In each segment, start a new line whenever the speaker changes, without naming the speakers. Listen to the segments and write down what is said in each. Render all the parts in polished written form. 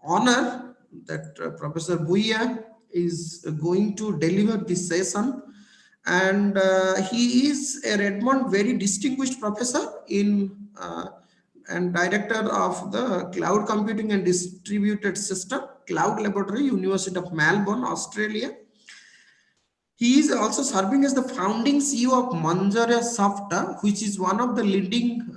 honor that Professor Buyya is going to deliver this session, and he is a Redmond very distinguished professor in and director of the Cloud Computing and Distributed System Cloud Laboratory, University of Melbourne, Australia. He is also serving as the founding CEO of Manjrasoft, which is one of the leading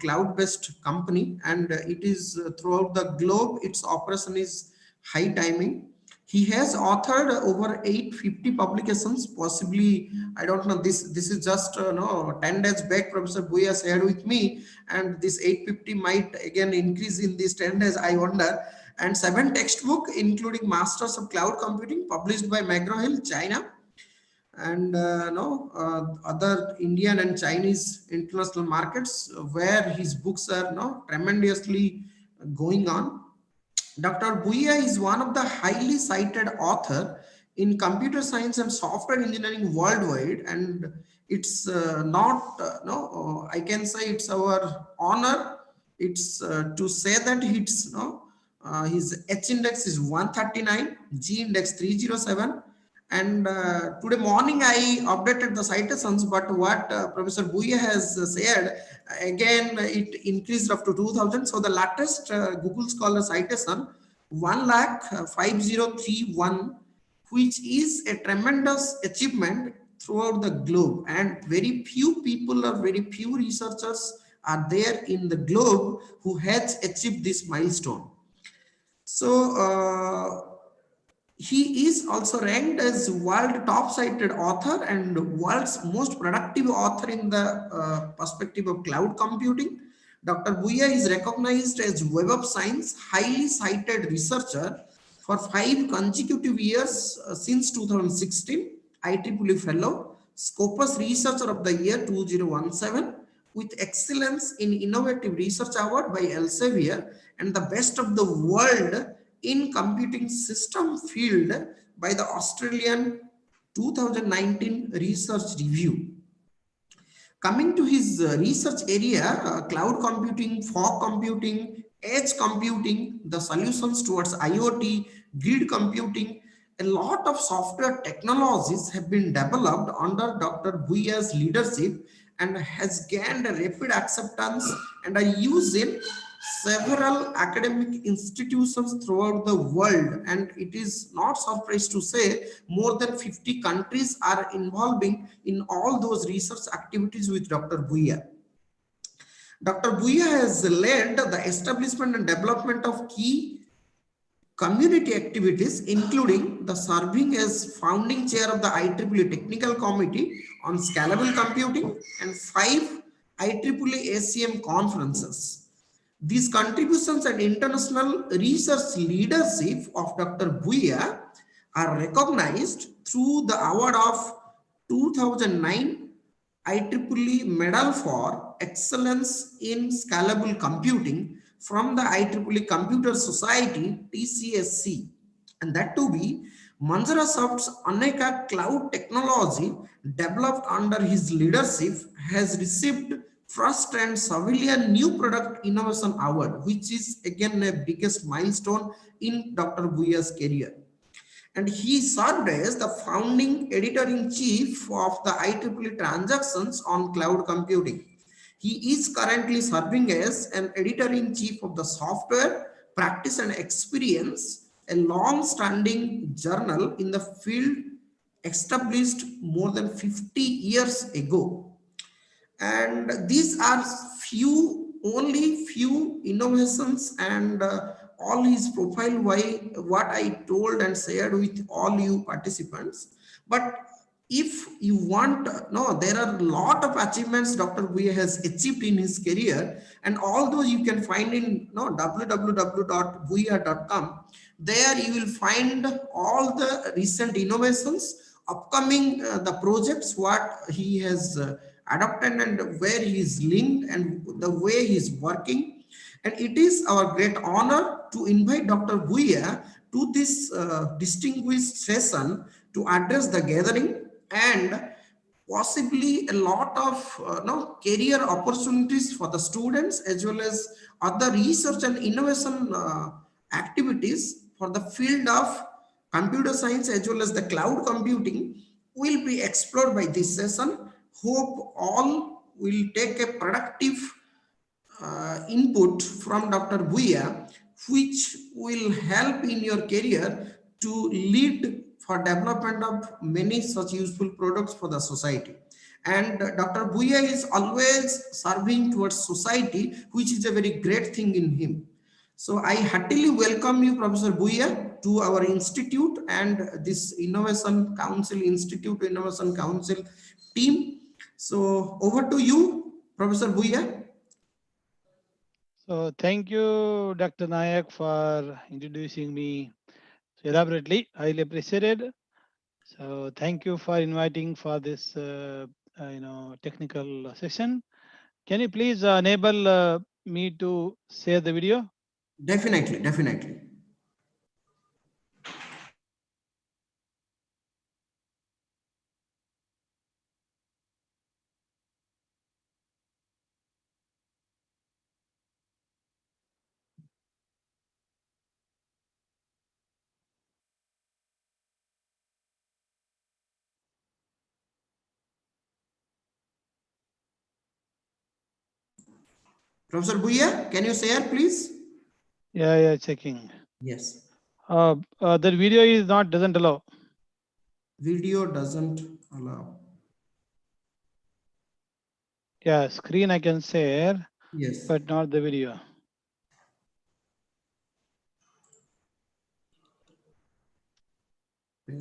cloud-based company, and it is throughout the globe. Its operation is high timing. He has authored over 850 publications, possibly, I don't know, this is just 10 days back Professor Buyya shared with me, and this 850 might again increase in these 10 days, I wonder. And 7 textbooks, including Masters of Cloud Computing, published by McGraw-Hill, China, and other Indian and Chinese international markets, where his books are tremendously going on. Dr. Buyya is one of the highly cited author in computer science and software engineering worldwide, and it's I can say it's our honor. It's to say that it's his H index is 139, G index 307, and today morning I updated the citations, but what Professor Buyya has said, again it increased up to 2000. So the latest Google Scholar citation 1,5031, which is a tremendous achievement throughout the globe, and very few people or very few researchers are there in the globe who has achieved this milestone. So he is also ranked as world top cited author and world's most productive author in the perspective of cloud computing. Dr. Buyya is recognized as Web of Science highly cited researcher for 5 consecutive years since 2016, IEEE Fellow, Scopus Researcher of the Year 2017, with Excellence in Innovative Research Award by Elsevier, and the Best of the World in Computing System Field by the Australian 2019 Research Review. Coming to his research area, cloud computing, fog computing, edge computing, the solutions towards IoT, grid computing, a lot of software technologies have been developed under Dr. Buyya's leadership and has gained a rapid acceptance and are used in several academic institutions throughout the world. And it is not surprise to say more than 50 countries are involving in all those research activities with Dr. Buyya. Dr. Buyya has led the establishment and development of key community activities, including the serving as founding chair of the IEEE Technical Committee on Scalable Computing and 5 IEEE ACM conferences. These contributions and international research leadership of Dr. Buyya are recognized through the award of 2009 IEEE Medal for Excellence in Scalable Computing from the IEEE Computer Society, TCSC, and that to be Manjrasoft's Aneka cloud technology developed under his leadership has received First and Civilian New Product Innovation Award, which is again the biggest milestone in Dr. Buyya's career. And he served as the founding editor-in-chief of the IEEE Transactions on Cloud Computing. He is currently serving as an editor-in-chief of the Software Practice and Experience, a long-standing journal in the field established more than 50 years ago. And these are only few innovations and all his profile, what I told and shared with all you participants. But if you want, there are a lot of achievements Dr. Buyya has achieved in his career, and all those you can find in www.buyya.com. There you will find all the recent innovations, upcoming the projects, what he has adopted and where he is linked and the way he is working. And it is our great honor to invite Dr. Buyya to this distinguished session to address the gathering and possibly a lot of career opportunities for the students as well as other research and innovation activities for the field of computer science as well as the cloud computing will be explored by this session. Hope all will take a productive input from Dr. Buyya, which will help in your career to lead for development of many such useful products for the society. And Dr. Buyya is always serving towards society, which is a very great thing in him. So I heartily welcome you, Professor Buyya, to our institute and this Innovation Council, Institute Innovation Council team. So over to you, Professor Buyya.
So thank you, Dr. Nayak, for introducing me elaborately. Highly appreciated. So thank you for inviting for this, technical session. Can you please enable me to share the video?
Definitely, definitely. Professor Buyya, can you share, please?
Yeah, checking.
Yes.
The video is not doesn't allow.
Video doesn't allow.
Yeah, screen I can share,
Yes.
but not the video.
Where?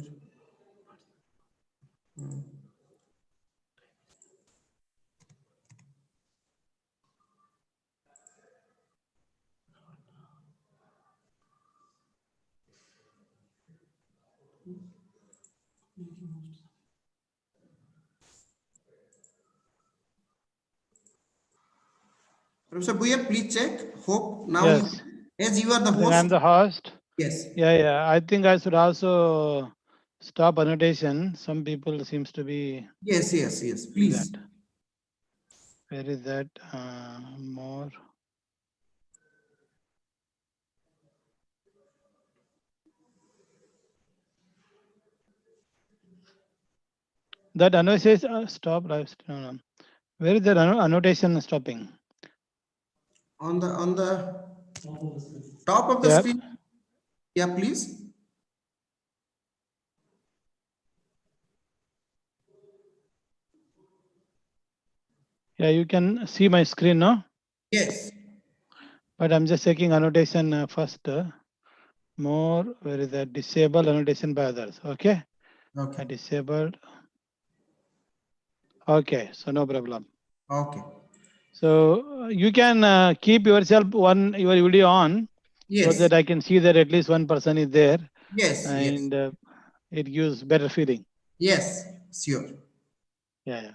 Professor Buyya, please check. Hope now you,
Yes,
as you are the
I think I'm
host.
the host.
Yes.
Yeah. I think I should also stop annotation. Some people seems to be
Yes, yes, yes.
doing that.
Please.
Where is that? More. That annotation stop live. No. Where is that annotation stopping?
On the top of the
Yeah,
screen. Yeah, please.
yeah. You can see my screen now,
Yes.
but I'm just checking annotation first. More. Where is that? Disable annotation by others. Okay.
Okay.
I disabled. Okay, so no problem.
Okay.
So you can keep yourself your video on so
Yes.
that I can see that at least one person is there,
Yes. Yes.
and it gives better feeling.
Yes. Sure.
Yeah.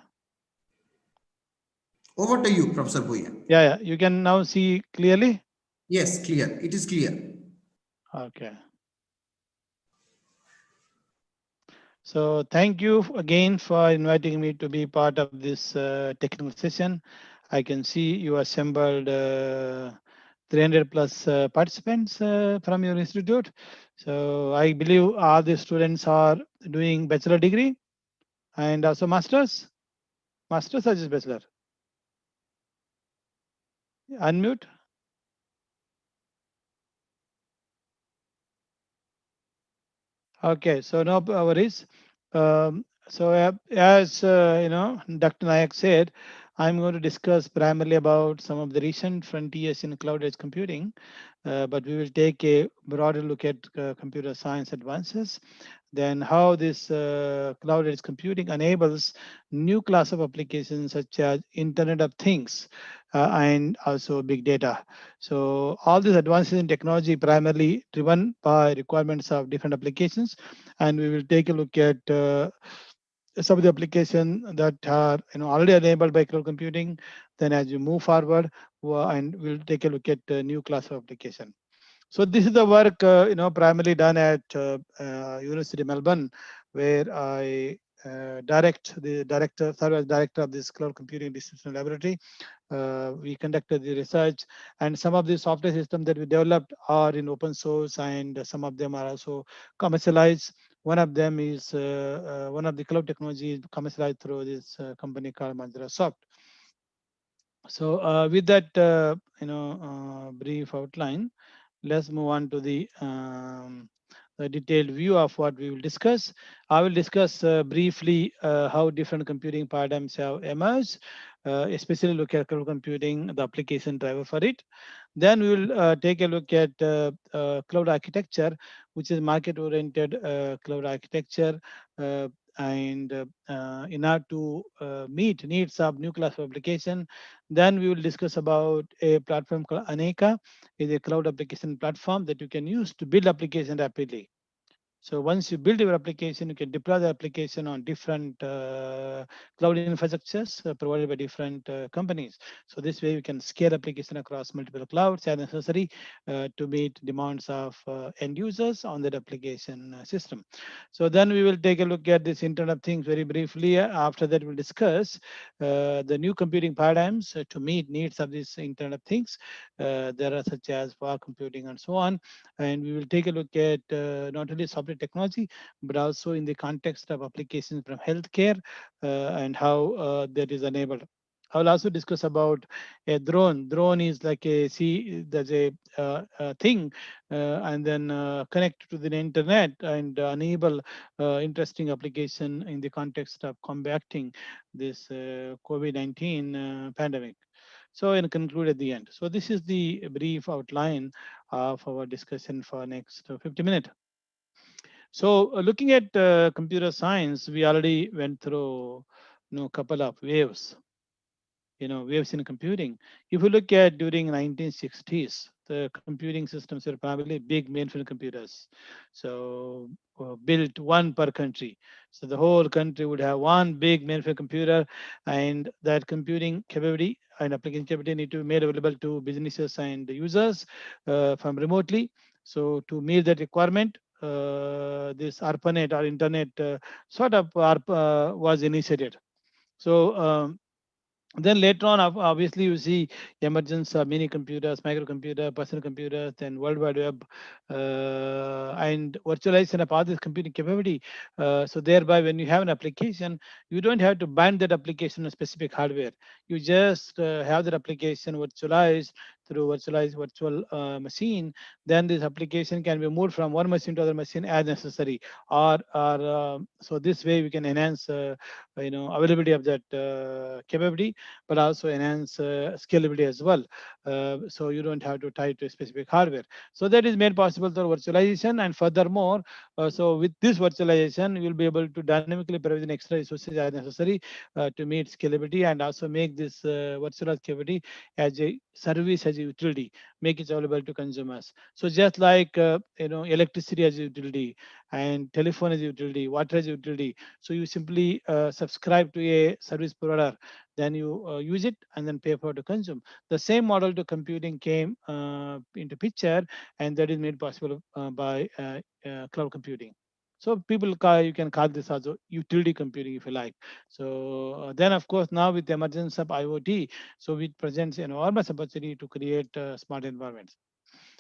Over to you, Professor Buyya.
Yeah. You can now see clearly.
Yes, clear. It is clear.
Okay. So thank you again for inviting me to be part of this technical session. I can see you assembled 300 plus participants from your institute. So I believe all the students are doing bachelor degree and also masters. Masters or just bachelor? Unmute. Okay, so no worries. As Dr. Nayak said, I'm going to discuss primarily about some of the recent frontiers in cloud edge computing, but we will take a broader look at computer science advances, then how this cloud edge computing enables new class of applications such as Internet of Things and also big data. So all these advances in technology primarily driven by requirements of different applications, and we will take a look at some of the applications that are already enabled by cloud computing. Then as you move forward, and we'll take a look at new class of application. So this is the work primarily done at University of Melbourne, where I serve as director of this cloud computing research laboratory. We conducted the research, and some of the software systems that we developed are in open source, and some of them are also commercialized. One of them is one of the cloud technology commercialized through this company called Manjrasoft. So with that, brief outline, let's move on to the detailed view of what we will discuss. I will discuss briefly how different computing paradigms have emerged, especially look at cloud computing, the application driver for it. Then we will take a look at cloud architecture, which is market-oriented cloud architecture, uh, and in order to meet needs of new class of application. Then we will discuss about a platform called Aneka, is a cloud application platform that you can use to build application rapidly. So once you build your application, you can deploy the application on different cloud infrastructures provided by different companies. So this way you can scale application across multiple clouds as necessary to meet demands of end users on that application system. So then we will take a look at this Internet of Things very briefly. After that, we'll discuss the new computing paradigms to meet needs of this Internet of Things. There are such as fog computing and so on, and we will take a look at not only software technology but also in the context of applications from healthcare and how that is enabled. I will also discuss about a drone. Drone is like a see there's a thing and then connect to the internet and enable interesting application in the context of combating this COVID-19 pandemic. So and conclude at the end. So this is the brief outline of our discussion for next 50 minutes. So looking at computer science, we already went through couple of waves, waves in computing. If you look at during 1960s, the computing systems were primarily big mainframe computers. So built one per country. So the whole country would have one big mainframe computer, and that computing capability and application capability need to be made available to businesses and users from remotely. So to meet that requirement, this ARPANET or internet sort of was initiated. So then later on, obviously, you see emergence of mini computers, microcomputer, personal computers, then World Wide Web, and virtualization of all this computing capability. So thereby, when you have an application, you don't have to bind that application to specific hardware. You just have that application virtualized through virtualized virtual machine. Then this application can be moved from one machine to other machine as necessary. Or so this way we can enhance, availability of that capability, but also enhance scalability as well. So you don't have to tie to a specific hardware. So that is made possible through virtualization. And furthermore, so with this virtualization, you will be able to dynamically provision extra resources as necessary to meet scalability, and also make this virtualized capability as a service, as a utility, make it available to consumers. So just like electricity as a utility, and telephone as a utility, water as a utility. So you simply subscribe to a service provider, then you use it and then pay for to consume. The same model to computing came into picture, and that is made possible by cloud computing. So people call, you can call this also utility computing if you like. So then of course now with the emergence of IoT, so it presents an enormous opportunity to create smart environments.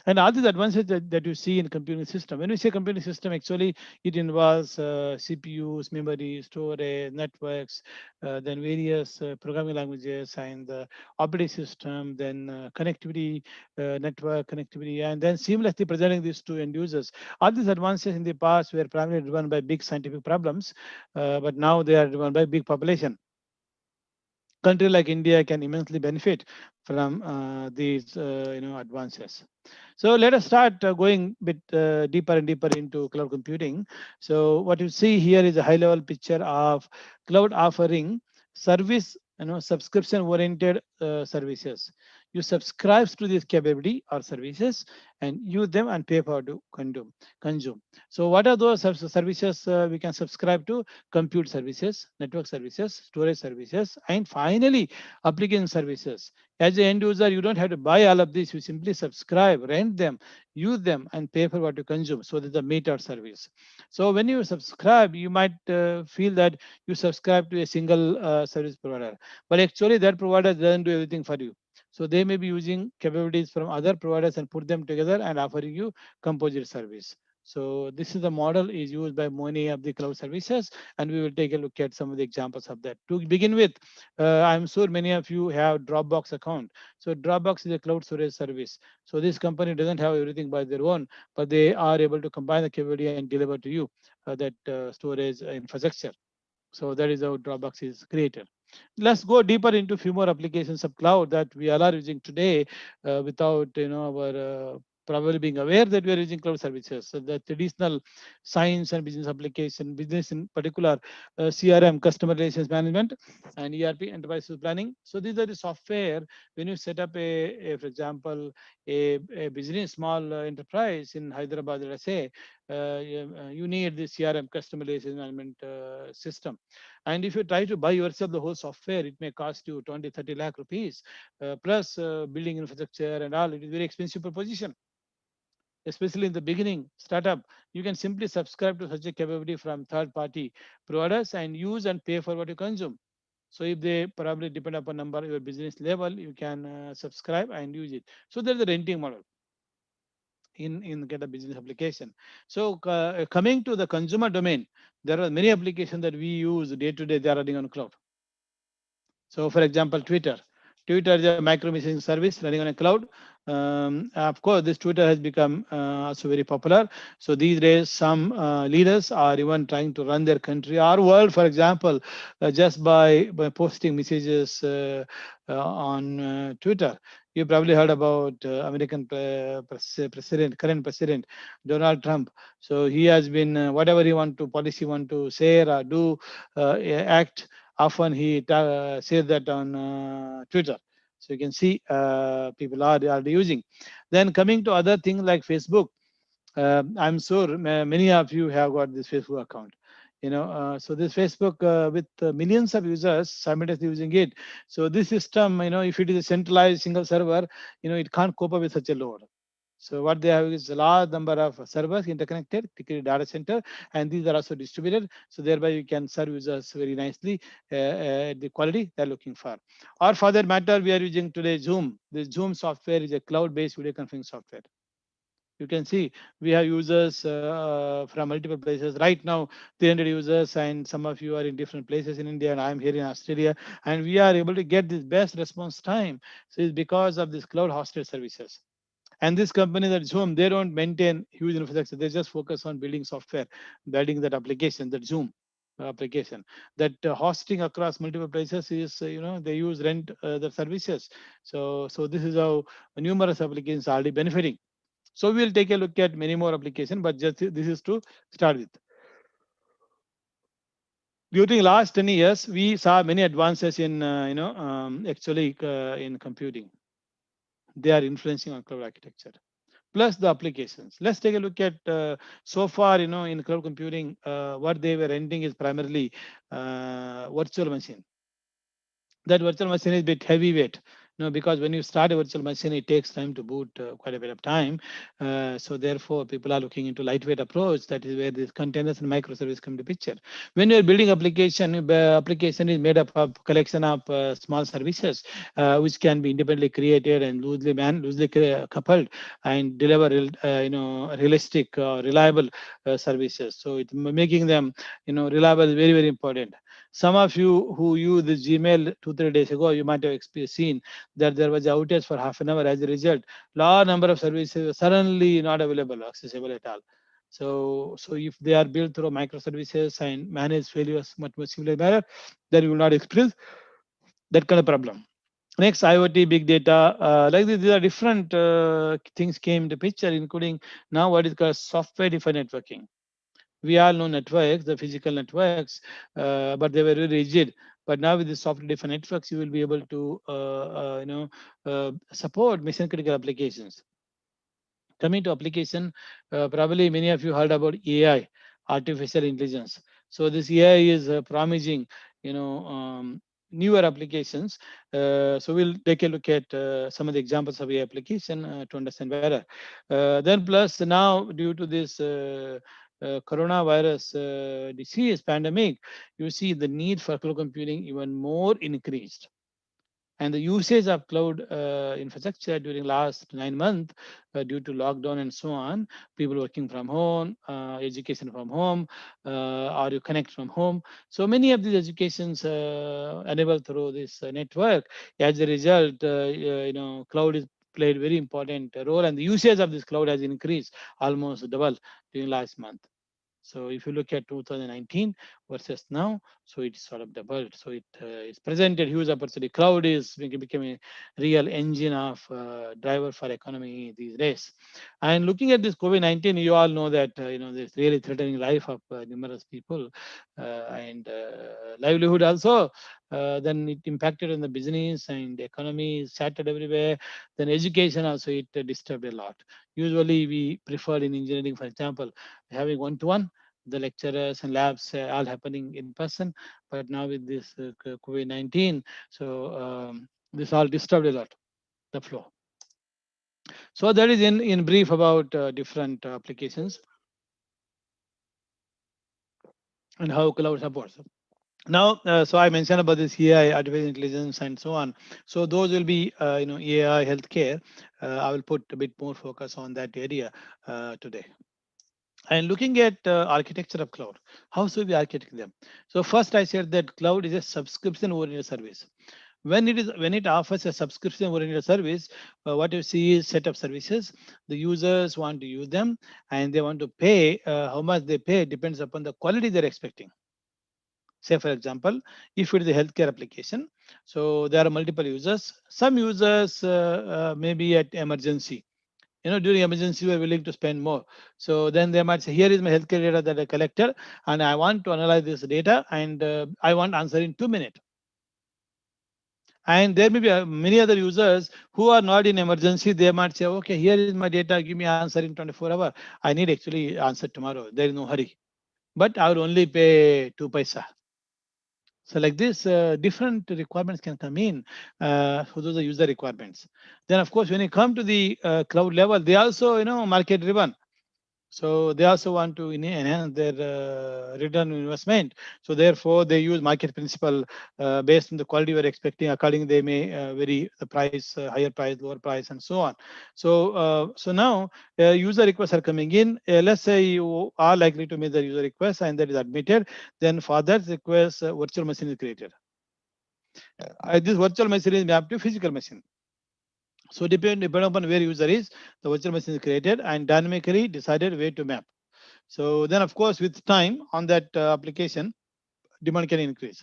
And all these advances that you see in computing system. When we say computing system, actually it involves CPUs, memory, storage, networks, then various programming languages and operating system, then connectivity, network connectivity, and then seamlessly presenting this to end users. All these advances in the past were primarily driven by big scientific problems, but now they are driven by big population. Country like India can immensely benefit from these advances. So let us start going bit deeper and deeper into cloud computing. So what you see here is a high level picture of cloud offering service, subscription oriented services. You subscribe to this capability or services and use them and pay for to consume. So what are those services we can subscribe to? Compute services, network services, storage services, and finally application services. As an end user, you don't have to buy all of this. You simply subscribe, rent them, use them, and pay for what you consume. So there's a meter service. So when you subscribe, you might feel that you subscribe to a single service provider, but actually that provider doesn't do everything for you. So they may be using capabilities from other providers and put them together and offering you composite service. So this is the model is used by many of the cloud services, and we will take a look at some of the examples of that. To begin with, I'm sure many of you have Dropbox account. So Dropbox is a cloud storage service. So this company doesn't have everything by their own, but they are able to combine the capability and deliver to you that storage infrastructure. So that is how Dropbox is created. Let's go deeper into few more applications of cloud that we all are using today without our probably being aware that we are using cloud services. So the traditional science and business application, business in particular, CRM, customer relations management, and ERP, enterprise planning. So these are the software when you set up for example, a business small enterprise in Hyderabad, let's say, you need the CRM, customer relations management system. And if you try to buy yourself the whole software, it may cost you 20, 30 lakh rupees plus building infrastructure and all. It is very expensive proposition, especially in the beginning startup. You can simply subscribe to such a capability from third party providers and use and pay for what you consume. So if they probably depend upon number your business level, you can subscribe and use it. So there's a renting model in get a business application. So coming to the consumer domain, there are many applications that we use day to day. They are running on cloud. So, for example, Twitter. Twitter is a micro messaging service running on a cloud. Of course, this Twitter has become also very popular. So these days, some leaders are even trying to run their country or world, for example, just by posting messages on Twitter. You probably heard about American president, current president Donald Trump. So he has been whatever he want to policy want to say or do, act, often he says that on Twitter. So you can see people are using. Then coming to other things like Facebook, I'm sure many of you have got this Facebook account. So this Facebook with millions of users simultaneously using it. So this system, if it is a centralized single server, it can't cope up with such a load. So what they have is a large number of servers interconnected, particularly data center, and these are also distributed. So thereby you can serve users very nicely at the quality they're looking for. Or for that matter, we are using today Zoom. This Zoom software is a cloud-based video conferencing software. You can see we have users from multiple places. Right now, 300 users, and some of you are in different places in India, and I'm here in Australia, and we are able to get this best response time. So it's because of this cloud hosted services. And this company that Zoom, they don't maintain huge infrastructure. They just focus on building software, building that application, that Zoom application. That hosting across multiple places is, they use rent the services. So this is how numerous applications are already benefiting. So we'll take a look at many more applications, but just this is to start with. During last 10 years, we saw many advances in, actually in computing. They are influencing on cloud architecture. Plus the applications. Let's take a look at so far, in cloud computing, what they were renting is primarily virtual machine. That virtual machine is a bit heavyweight, because when you start a virtual machine, it takes time to boot, quite a bit of time. So therefore, people are looking into lightweight approach. That is where these containers and microservice come to picture. When you're building application, application is made up of collection of small services, which can be independently created and loosely coupled and deliver, realistic, reliable services. So it's making them, reliable is very, very important. Some of you who used the Gmail 2 3 days ago, you might have seen that there was outage for half an hour. As a result, large number of services were suddenly not available, accessible at all. So if they are built through microservices and manage failures much more similar manner, then you will not experience that kind of problem. Next, IoT, big data, like this, these are different things came into picture, including now what is called software-defined networking. We all know networks, the physical networks, but they were very rigid. But now with the software defined networks, you will be able to support mission critical applications. Coming to application, probably many of you heard about AI, artificial intelligence. So this AI is promising, newer applications. So we'll take a look at some of the examples of AI application to understand better. Then plus now due to this coronavirus disease pandemic, you see the need for cloud computing even more increased, and the usage of cloud infrastructure during last 9 months due to lockdown and so on, people working from home, education from home, or you connect from home. So many of these educations enabled through this network. As a result, cloud is played very important role, and the usage of this cloud has increased almost double during last month. So if you look at 2019 versus now, so it's sort of doubled. So it is presented huge opportunity. Cloud is becoming a real engine of driver for economy these days. And looking at this COVID-19, you all know that it's really threatening life of numerous people and livelihood also. Then it impacted on the business and economy is shattered everywhere. Then education also it disturbed a lot. Usually we prefer in engineering, for example, having one-to-one, the lecturers and labs all happening in person. But now with this COVID-19, so this all disturbed a lot the flow. So that is in brief about different applications and how cloud supports. Now, so I mentioned about this AI, artificial intelligence, and so on. So those will be, AI healthcare. I will put a bit more focus on that area today. And looking at architecture of cloud, how should we architect them? So first, I said that cloud is a subscription-oriented service. When it offers a subscription-oriented service, what you see is set of services. The users want to use them, and they want to pay. How much they pay depends upon the quality they're expecting. Say, for example, if it is a healthcare application, so there are multiple users. Some users may be at emergency. During emergency, we are willing to spend more. So then they might say, here is my healthcare data that I collected, and I want to analyze this data, and I want answer in 2 minutes. And there may be many other users who are not in emergency. They might say, okay, here is my data, give me answer in 24 hours. I need actually answer tomorrow. There is no hurry. But I will only pay 2 paisa. So like this, different requirements can come in. So those are user requirements. Then of course, when you come to the cloud level, they also, market driven. So they also want to enhance their return on investment. So therefore, they use market principle based on the quality we're expecting. Accordingly, they may vary the price, higher price, lower price, and so on. So now user requests are coming in. Let's say you are likely to make the user request, and that is admitted. Then for that request, virtual machine is created. This virtual machine is mapped to physical machine. So depend upon where user is, the virtual machine is created and dynamically decided where to map. So then, of course, with time on that application, demand can increase.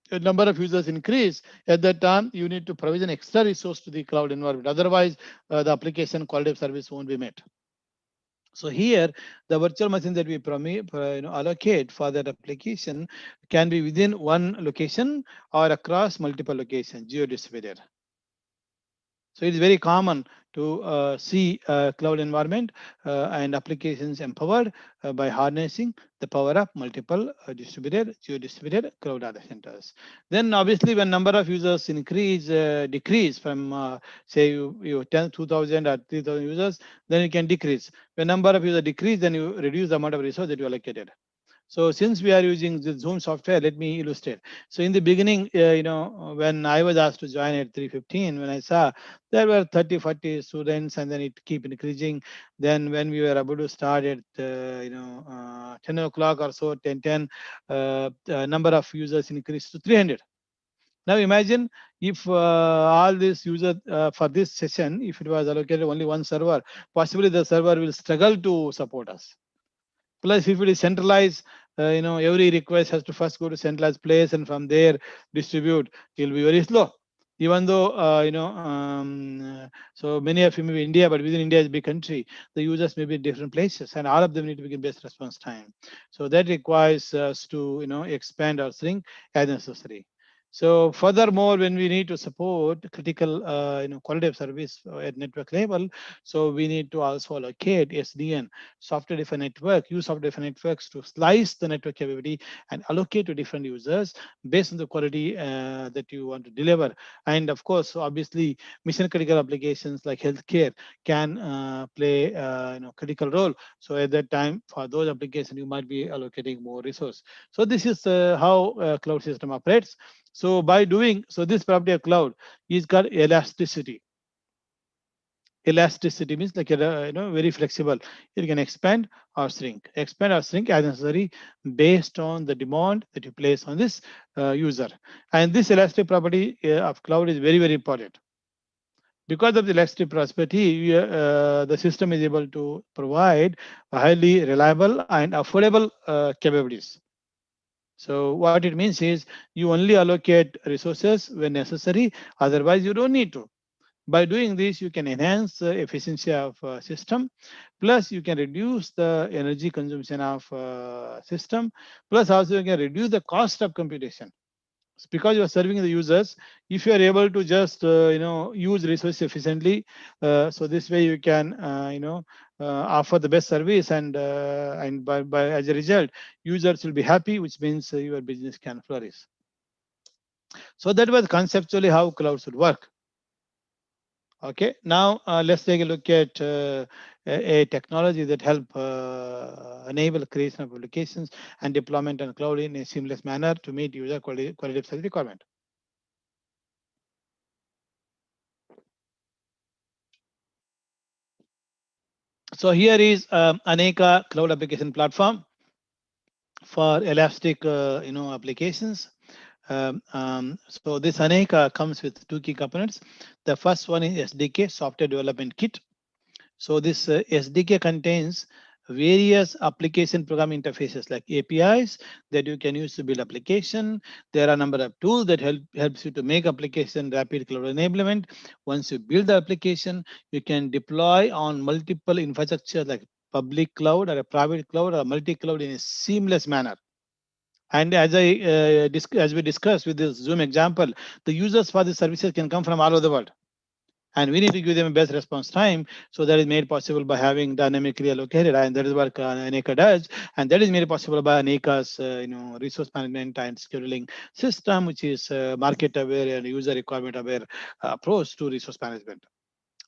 The number of users increase. At that time, you need to provision extra resource to the cloud environment. Otherwise, the application quality of service won't be met. So here, the virtual machine that we allocate for that application can be within one location or across multiple locations, geo-distributed. So it is very common to see cloud environment and applications empowered by harnessing the power of multiple geo-distributed cloud data centers. Then obviously when number of users decrease from say you 2,000 or 3,000 users, then you can decrease. When number of users decrease, then you reduce the amount of resource that you allocated. So since we are using the Zoom software, let me illustrate. So in the beginning, when I was asked to join at 3:15, when I saw there were 30, 40 students, and then it keep increasing. Then when we were able to start at 10 o'clock or so, 10:10, the number of users increased to 300. Now imagine if all these users for this session, if it was allocated only one server, possibly the server will struggle to support us. Plus, if it is centralized, every request has to first go to centralized place and from there distribute. It will be very slow. Even though so many of you may be India, but within India is a big country, the users may be in different places, and all of them need to be given best response time. So that requires us to expand our shrink as necessary. So furthermore, when we need to support critical quality of service at network level, so we need to also allocate SDN, software defined network, use software defined networks to slice the network capability and allocate to different users based on the quality that you want to deliver. And of course, obviously, mission critical applications like healthcare can play critical role. So at that time, for those applications, you might be allocating more resource. So this is how cloud system operates. So by doing so, this property of cloud is called elasticity. Elasticity means like very flexible. It can expand or shrink as necessary based on the demand that you place on this user. And this elastic property of cloud is very, very important. Because of the elastic property, the system is able to provide highly reliable and affordable capabilities. So what it means is you only allocate resources when necessary, otherwise you don't need to. By doing this, you can enhance the efficiency of system, plus you can reduce the energy consumption of system, plus also you can reduce the cost of computation. Because you are serving the users, if you are able to just use resources efficiently, so this way you can offer the best service, and by as a result, users will be happy, which means your business can flourish. So that was conceptually how cloud should work. Okay, now let's take a look at a technology that help enable creation of applications and deployment on cloud in a seamless manner to meet user quality of service requirement. So here is Aneka cloud application platform for elastic applications. So this Aneka comes with two key components. The first one is SDK, software development kit. So this SDK contains various application programming interfaces like APIs that you can use to build application. There are a number of tools that helps you to make application rapid cloud enablement. Once you build the application, you can deploy on multiple infrastructure like public cloud or a private cloud or multi-cloud in a seamless manner. And as we discussed with this Zoom example, the users for the services can come from all over the world, and we need to give them a best response time. So that is made possible by having dynamically allocated, and that is what Aneka does, and that is made possible by Aneka's resource management and scheduling system, which is market aware and user requirement aware approach to resource management.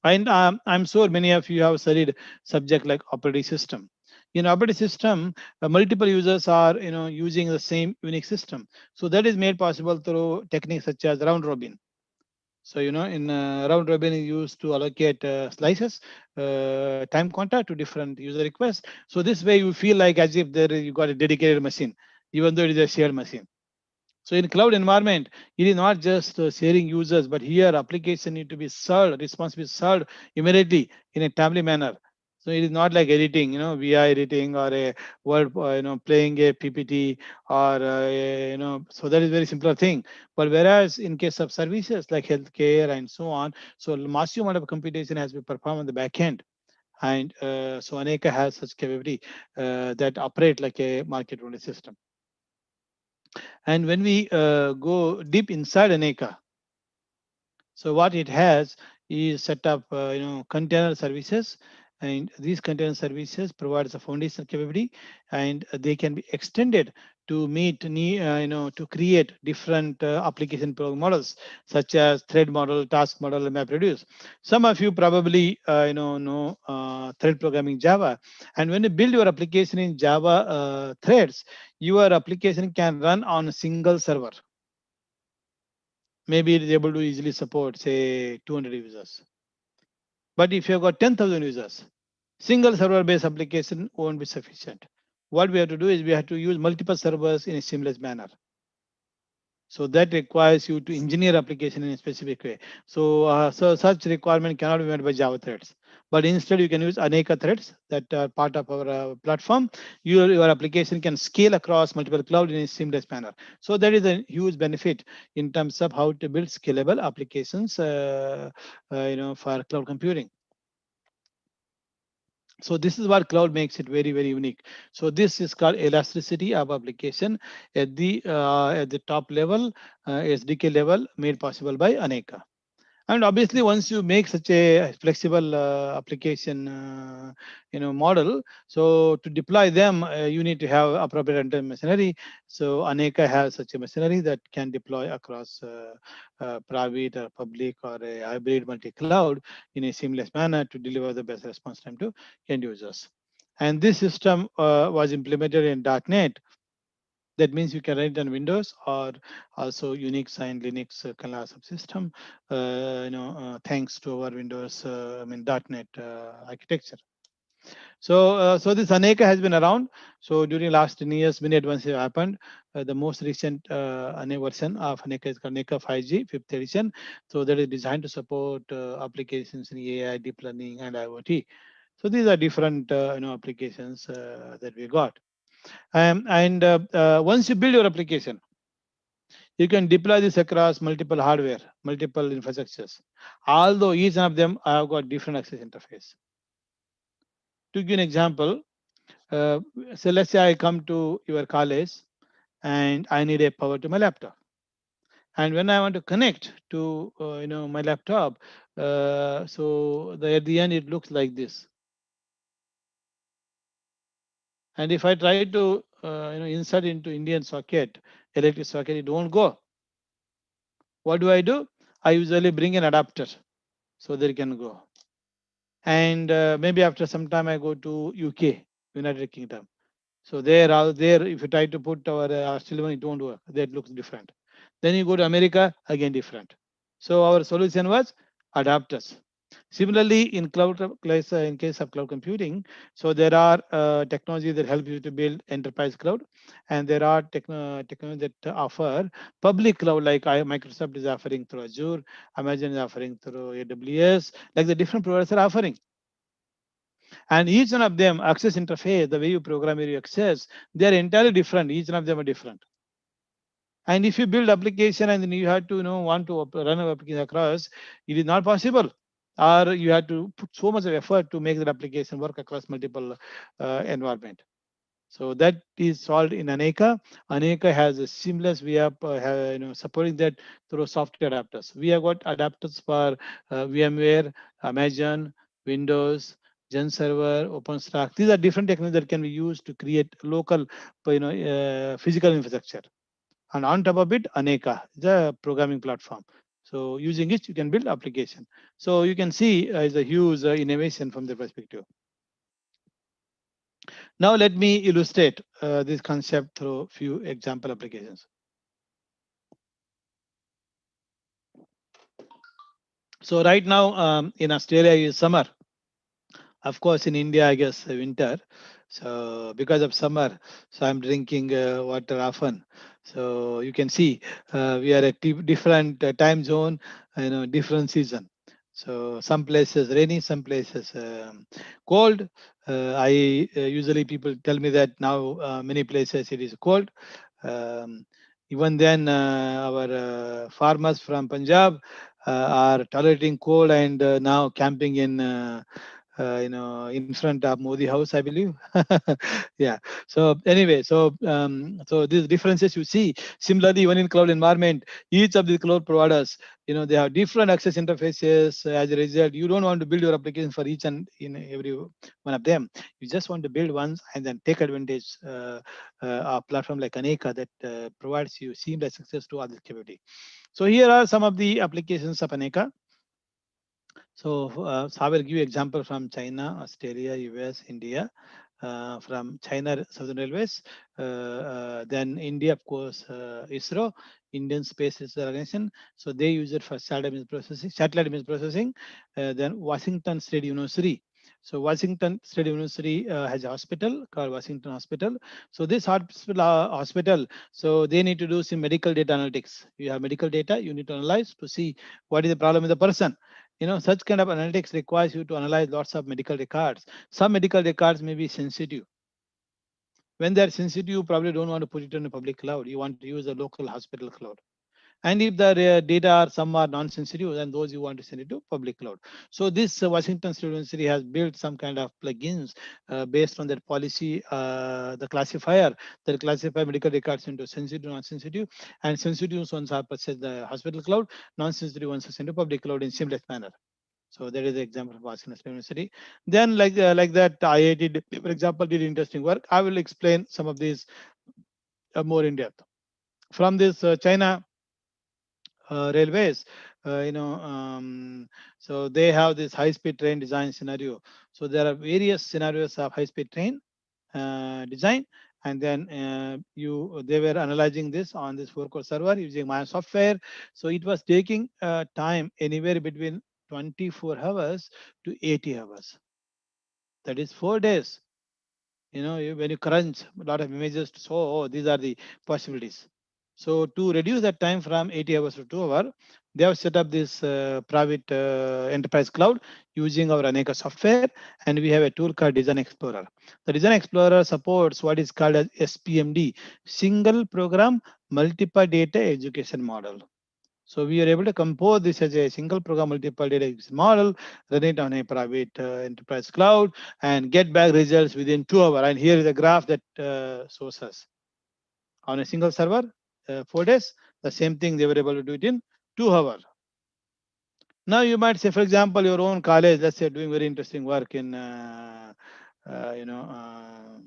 And I'm sure many of you have studied subject like operating system. In operating system, multiple users are using the same unique system. So that is made possible through techniques such as round robin. So, in round robin is used to allocate slices, time quanta to different user requests. So this way you feel like as if you got a dedicated machine, even though it is a shared machine. So in cloud environment, it is not just sharing users, but here application need to be served, response be served immediately in a timely manner. So it is not like editing, VI editing or a word, playing a PPT or so that is very simpler thing. But whereas in case of services like healthcare and so on, so massive amount of computation has been performed on the back end. And so Aneka has such capability that operate like a market-only system. And when we go deep inside Aneka, so what it has is set up, container services, and these container services provides a foundation capability, and they can be extended to to create different application program models such as thread model, task model, and MapReduce. Some of you probably know thread programming Java, and when you build your application in Java threads, your application can run on a single server. Maybe it is able to easily support say 200 users. But if you've got 10,000 users, single server based application won't be sufficient. What we have to do is we have to use multiple servers in a seamless manner. So that requires you to engineer application in a specific way. So such requirement cannot be met by Java threads. But instead, you can use Aneka threads that are part of our platform. Your application can scale across multiple cloud in a seamless manner. So that is a huge benefit in terms of how to build scalable applications, for cloud computing. So this is what cloud makes it very, very unique. So this is called elasticity of application at the top level, SDK level, made possible by Aneka. And obviously, once you make such a flexible application, model, so to deploy them, you need to have appropriate runtime machinery. So Aneka has such a machinery that can deploy across private or public or a hybrid multi-cloud in a seamless manner to deliver the best response time to end users. And this system was implemented in .NET. That means you can run it on Windows or also Unix and Linux kernel subsystem. Thanks to our Windows, .NET architecture. So this Aneka has been around. So during last 10 years, many advances have happened. The most recent version of Aneka is called Aneka 5G, fifth edition. So that is designed to support applications in AI, deep learning, and IoT. So these are different applications that we got. And once you build your application, you can deploy this across multiple hardware, multiple infrastructures. Although each one of them have got different access interface. To give an example, uh, so let's say I come to your college and I need a power to my laptop. And when I want to connect to my laptop, at the end it looks like this. And if I try to insert into Indian socket, electric socket, it won't go. What do? I usually bring an adapter so that it can go. And maybe after some time I go to UK, United Kingdom. So there, if you try to put our Australian, it won't work. That looks different. Then you go to America, again different. So our solution was adapters. Similarly, in case of cloud computing, so there are technologies that help you to build enterprise cloud, and there are technologies that offer public cloud, like Microsoft is offering through Azure, Amazon is offering through AWS, like the different providers are offering. And each one of them access interface, the way you program your access, they are entirely different. Each one of them are different. And if you build application and then you have to want to run an application across, it is not possible. Or you have to put so much of effort to make that application work across multiple environment. So that is solved in Aneka. Aneka has a seamless way of supporting that through software adapters. We have got adapters for VMware, Amazon, Windows, Gen Server, OpenStack. These are different technologies that can be used to create local, physical infrastructure. And on top of it, Aneka, the programming platform. So using it, you can build application. So you can see it's a huge innovation from the perspective. Now let me illustrate this concept through few example applications. So right now in Australia is summer. Of course, in India, I guess winter. So because of summer, so I'm drinking water often. So you can see we are at different time zone, different season. So some places rainy, some places cold. I usually people tell me that now many places it is cold. Um, Even then, our farmers from Punjab are tolerating cold and now camping in in front of Modi House, I believe. Yeah. So anyway, so these differences you see. Similarly, even in cloud environment, each of the cloud providers, they have different access interfaces. As a result, you don't want to build your application for each and in every one of them. You just want to build once and then take advantage of platform like Aneka that provides you seamless access to other capability. So here are some of the applications of Aneka. So I will give you example from China, Australia, US, India. From China Southern Railways, then India, of course, ISRO, Indian Space Research Organization. So they use it for satellite image processing. Then Washington State University. So Washington State University has a hospital called Washington Hospital. So this hospital, so they need to do some medical data analytics. You have medical data, you need to analyze to see what is the problem with the person. Such kind of analytics requires you to analyze lots of medical records. Some medical records may be sensitive. When they're sensitive, you probably don't want to put it on a public cloud. You want to use a local hospital cloud. And if the data are some are non-sensitive, then those you want to send it to public cloud. So this Washington State University has built some kind of plugins based on that policy, the classifier that classify medical records into sensitive, non-sensitive, and sensitive ones are purchased the hospital cloud, non-sensitive ones are sent to public cloud in seamless manner. So that is the example of Washington State University. Then like that, IIT, for example, did interesting work. I will explain some of these more in depth. From this China railways, so they have this high speed train design scenario. So there are various scenarios of high speed train design, and then they were analyzing this on this 4-core server using my software. So it was taking time anywhere between 24 hours to 80 hours. That is 4 days. When you crunch a lot of images to show, oh, these are the possibilities. So to reduce that time from 80 hours to 2 hours, they have set up this private enterprise cloud using our Aneka software, and we have a tool called Design Explorer. The Design Explorer supports what is called as SPMD, Single Program Multiple Data Education Model. So we are able to compose this as a single program multiple data model, run it on a private enterprise cloud, and get back results within 2 hours. And here is a graph that shows us on a single server, 4 days. The same thing they were able to do it in 2 hours. Now you might say, for example, your own college, let's say, doing very interesting work in uh, you know.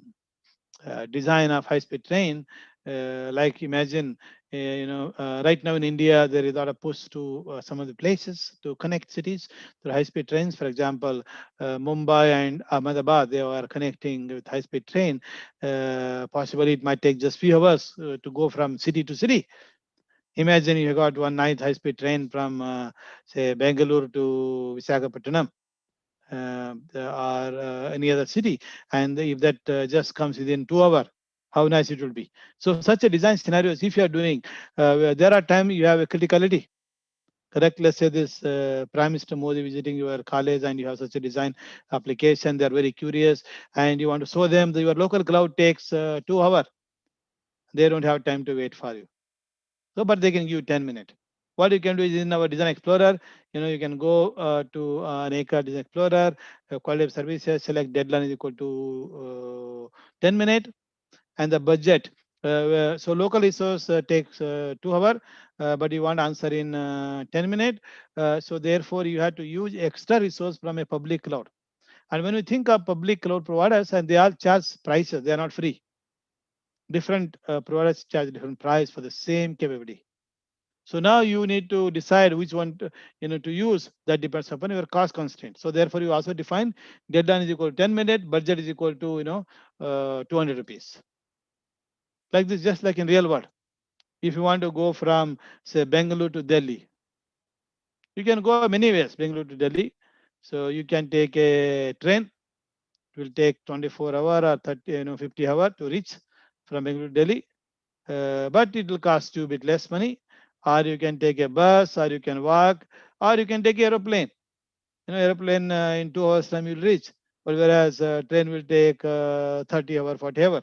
Uh, design of high-speed train. Like imagine, right now in India, there is a lot of push to some of the places to connect cities through high-speed trains. For example, Mumbai and Ahmedabad, they are connecting with high-speed train. Possibly it might take just few hours to go from city to city. Imagine you got one night high-speed train from, say, Bangalore to Visakhapatnam or any other city, and if that just comes within 2 hours, how nice it will be. So such a design scenarios, if you are doing, there are times you have a criticality. Correct. Let's say this Prime Minister Modi visiting your college, and you have such a design application. They are very curious, and you want to show them that your local cloud takes 2 hours. They don't have time to wait for you. So, but they can give you 10 minutes. What you can do is in our Design Explorer, you can go to Aneka Design Explorer, quality of services, select deadline is equal to 10 minutes, and the budget. So local resource takes 2 hours, but you want answer in 10 minutes. So therefore, you have to use extra resource from a public cloud. And when we think of public cloud providers, and they all charge prices, they are not free. Different providers charge different price for the same capability. So now you need to decide which one to use. That depends upon your cost constraint. So therefore, you also define deadline is equal to 10 minutes, budget is equal to 200 rupees. Like this, just like in real world. If you want to go from say Bangalore to Delhi, you can go many ways. Bangalore to Delhi, so you can take a train. It will take 24 hour or 30 50 hour to reach from Bangalore to Delhi, but it will cost you a bit less money. Or you can take a bus, or you can walk, or you can take aeroplane. Aeroplane in 2 hours time you'll reach, but whereas train will take 30 hour, 40 hour.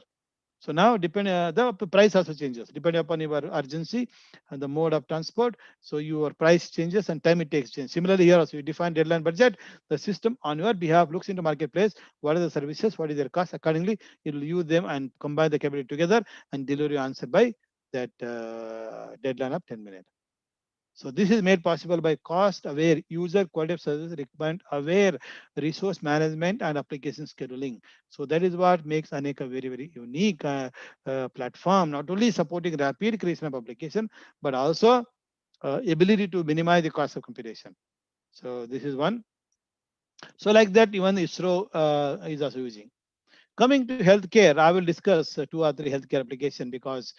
So now depend the price also changes depending upon your urgency and the mode of transport. So your price changes and time it takes change. Similarly here also you define deadline budget. The system on your behalf looks into marketplace. What are the services? What is their cost? Accordingly, it will use them and combine the capability together and deliver your answer by that deadline of 10 minutes. So this is made possible by cost-aware user quality of service requirement-aware resource management and application scheduling. So that is what makes Aneka very, very unique platform, not only supporting rapid creation of application, but also ability to minimize the cost of computation. So this is one. So like that, even ISRO is also using. Coming to healthcare, I will discuss 2 or 3 healthcare application because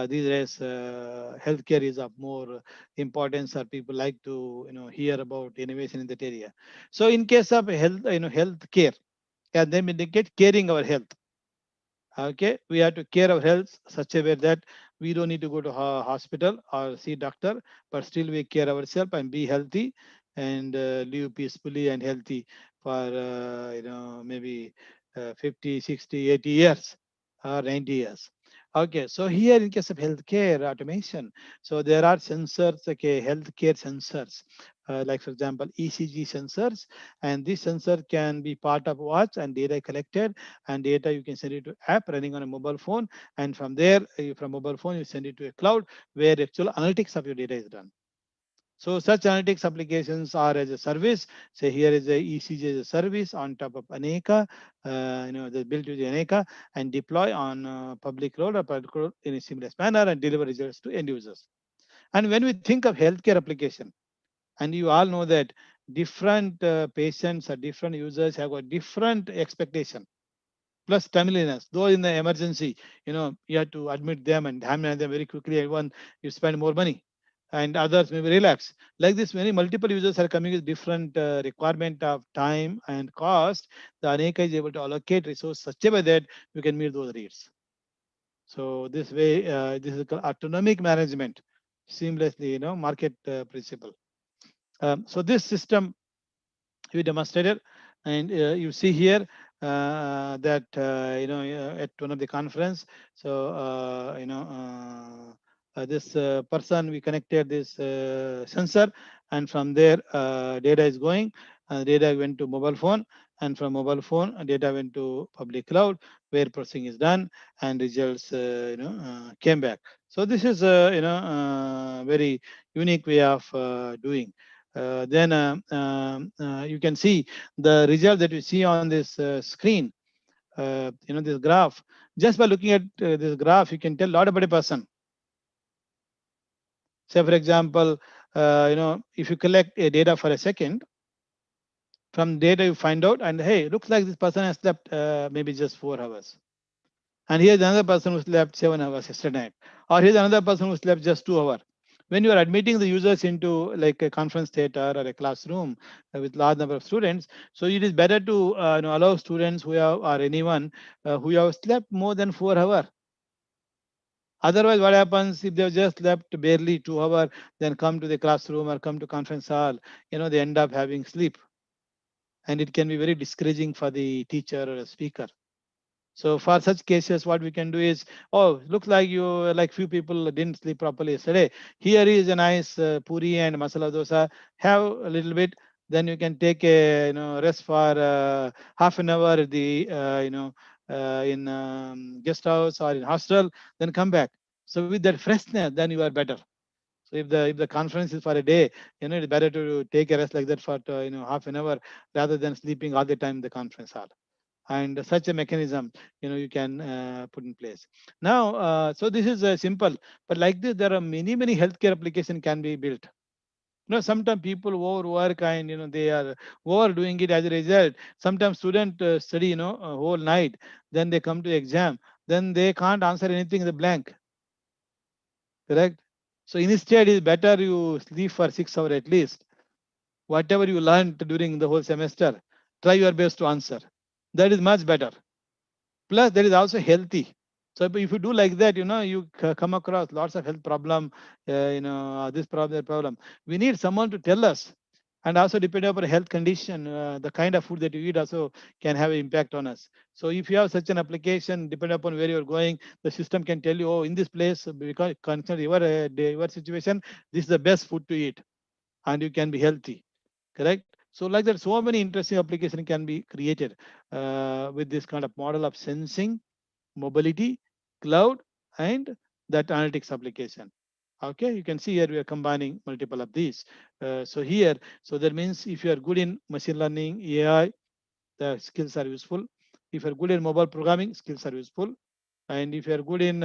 these days healthcare is of more importance, or people like to hear about innovation in that area. So in case of healthcare, and then indicate caring our health. Okay, we have to care our health such a way that we don't need to go to hospital or see doctor, but still we care ourselves and be healthy and live peacefully and healthy for maybe 50, 60, 80 years or 90 years. Okay, so here in case of healthcare automation, so there are sensors, okay, healthcare sensors, like for example ECG sensors, and this sensor can be part of watch and data collected, and data you can send it to app running on a mobile phone, and from there from mobile phone you send it to a cloud where actual analytics of your data is done. So such analytics applications are as a service. Say here is a ECG as a service on top of Aneka, they built with Aneka and deploy on public cloud or private cloud in a seamless manner and deliver results to end users. And when we think of healthcare application, and you all know that different patients or different users have a different expectation plus timeliness. Though in the emergency, you have to admit them and handle them very quickly. Everyone, you spend more money, and others maybe relax. Like this, many multiple users are coming with different requirement of time and cost. The Aneka is able to allocate resource such a way that you can meet those needs. So this way, this is called autonomic management, seamlessly, market principle. So this system we demonstrated, and you see here that at one of the conference, so this person, we connected this sensor, and from there data is going, data went to mobile phone, and from mobile phone data went to public cloud where processing is done and results came back. So this is very unique way of doing. Then you can see the result that you see on this screen, this graph. Just by looking at this graph, you can tell a lot about a person. Say for example, if you collect a data for a second, from data you find out, and hey, looks like this person has slept maybe just 4 hours. And here's another person who slept 7 hours yesterday night. Or here's another person who slept just 2 hours. When you are admitting the users into like a conference theater or a classroom with large number of students, so it is better to allow students who have or anyone who have slept more than 4 hours. Otherwise, what happens if they've just slept barely 2 hours, then come to the classroom or come to conference hall, they end up having sleep, and it can be very discouraging for the teacher or a speaker. So for such cases, what we can do is, oh, looks like you like few people didn't sleep properly yesterday. Here is a nice puri and masala dosa. Have a little bit, then you can take a rest for half an hour at the in guest house or in hostel, then come back. So with that freshness, then you are better. So if the conference is for a day, it's better to take a rest like that for half an hour rather than sleeping all the time in the conference hall, and such a mechanism you can put in place. Now so this is simple, but like this there are many healthcare application can be built. Sometimes people overwork and they are overdoing it. As a result, sometimes student study a whole night, then they come to exam, then they can't answer anything in the blank, correct? So instead it's better you sleep for 6 hours at least. Whatever you learned during the whole semester, try your best to answer. That is much better. Plus that is also healthy. So if you do like that, you come across lots of health problem, this problem, that problem. We need someone to tell us, and also depending upon health condition, the kind of food that you eat also can have an impact on us. So if you have such an application, depending upon where you're going, the system can tell you, oh, in this place, because consider your situation, this is the best food to eat, and you can be healthy, correct? So like that, so many interesting application can be created with this kind of model of sensing, mobility, cloud, and that analytics application. Okay, you can see here we are combining multiple of these. So here, so that means if you are good in machine learning, AI, the skills are useful. If you are good in mobile programming, skills are useful. And if you are good in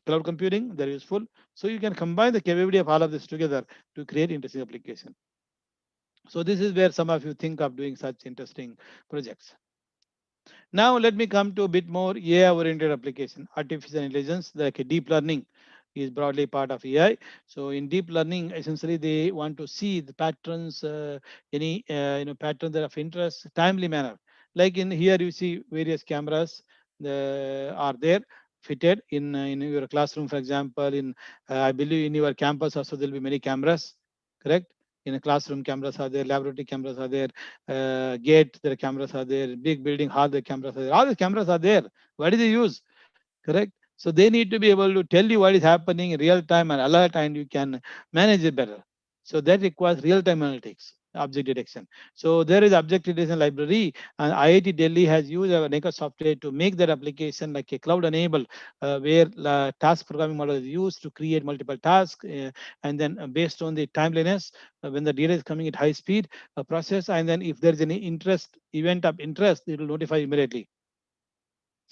cloud computing, they're useful. So you can combine the capability of all of this together to create interesting application. So this is where some of you think of doing such interesting projects. Now let me come to a bit more AI-oriented application. Artificial intelligence, like a deep learning, is broadly part of AI. So in deep learning, essentially they want to see the patterns, any patterns that are of interest, timely manner. Like in here, you see various cameras are there fitted in your classroom, for example. In I believe in your campus also there will be many cameras, correct? In a classroom, cameras are there, laboratory cameras are there, gate there cameras are there, big building hall the cameras are there. All the cameras are there. What is the use? Correct. So they need to be able to tell you what is happening in real time and alert, and you can manage it better. So that requires real time analytics, object detection. So there is object detection library, and IIT Delhi has used our Neka software to make that application like a cloud enabled, where task programming model is used to create multiple tasks, and then based on the timeliness, when the data is coming at high speed, process, and then if there is any interest event of interest, it will notify immediately.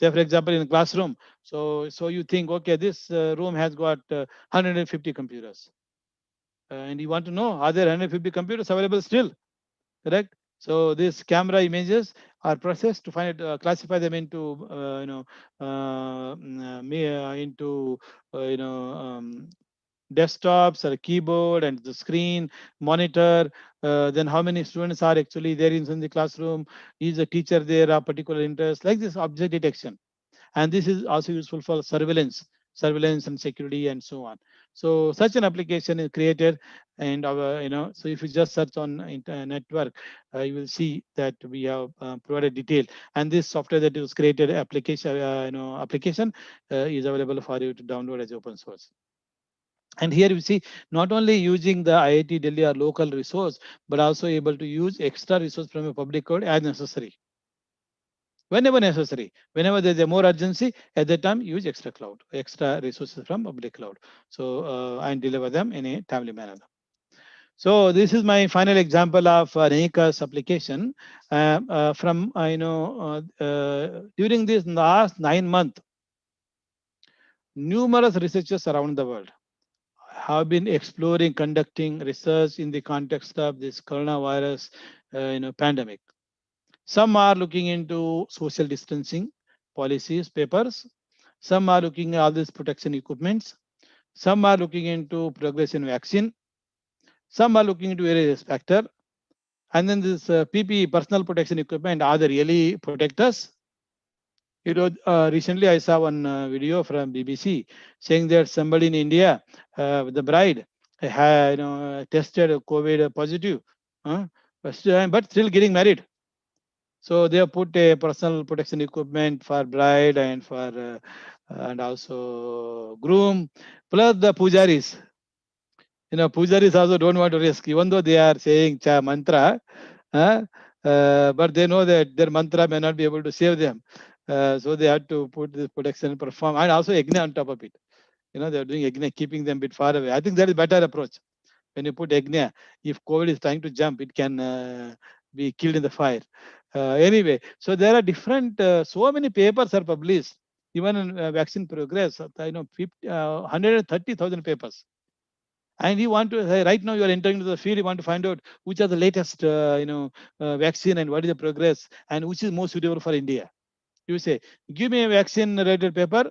Say for example in a classroom, so you think, okay, this room has got 150 computers, and you want to know, are there 150 computers available still, correct? So this camera images are processed to find it, classify them into into desktops or keyboard and the screen monitor, then how many students are actually there in the classroom, is the teacher there of particular interest, like this object detection. And this is also useful for surveillance and security and so on. So such an application is created, and our so if you just search on network, you will see that we have provided detail, and this software that was created application is available for you to download as open source. And here you see, not only using the IIT Delhi or local resource, but also able to use extra resource from a public code as necessary. Whenever necessary, whenever there's a more urgency, at that time use extra resources from public cloud. So and deliver them in a timely manner. So this is my final example of Renika's application. From during this last 9 months, numerous researchers around the world have been exploring, conducting research in the context of this coronavirus pandemic. Some are looking into social distancing policies, papers. Some are looking at all these protection equipments. Some are looking into progress in vaccine. Some are looking into various factor. And then this PPE, personal protection equipment, are they really protect us? Recently I saw one video from BBC saying that somebody in India, the bride, had tested COVID positive, but still getting married. So they have put a personal protection equipment for bride and for and also groom, plus the pujaris. Pujaris also don't want to risk, even though they are saying cha mantra, uh, but they know that their mantra may not be able to save them. So they have to put this protection perform, and also yagna on top of it. They are doing yagna, keeping them a bit far away. I think that is better approach. When you put yagna, if COVID is trying to jump, it can be killed in the fire. Anyway, so there are different, so many papers are published, even in vaccine progress. 130,000 papers. And you want to right now you are entering into the field, you want to find out which are the latest vaccine and what is the progress and which is most suitable for India. You say, give me a vaccine related paper,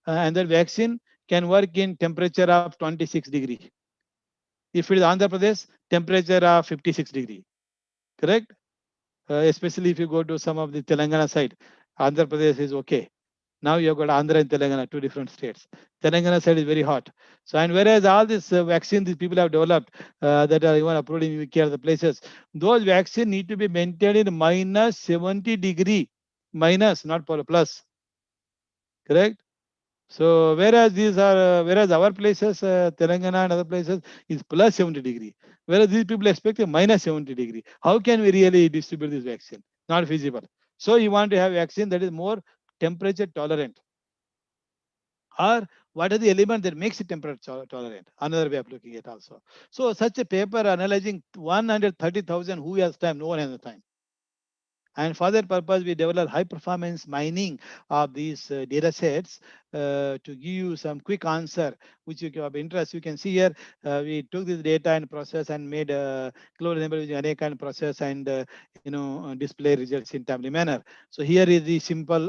and that vaccine can work in temperature of 26 degree. If it is Andhra Pradesh, temperature of 56 degree, correct? Especially if you go to some of the Telangana side, Andhra Pradesh is okay. Now you have got Andhra and Telangana, two different states. Telangana side is very hot. So, and whereas all this vaccine these people have developed that are even approved in UK or the places, those vaccines need to be maintained in minus 70 degree, minus, not plus, correct? So, whereas our places, Telangana and other places is plus 70 degree, whereas these people expect a minus 70 degree. How can we really distribute this vaccine? Not feasible. So, you want to have vaccine that is more temperature tolerant, or what are the element that makes it temperature tolerant? Another way of looking at also. So such a paper analyzing 130,000, who has time? No one has the time. And for that purpose, we develop high performance mining of these data sets to give you some quick answer, which you have interest. You can see here, we took this data and process and made a cloud enable using array kind process and display results in timely manner. So here is the simple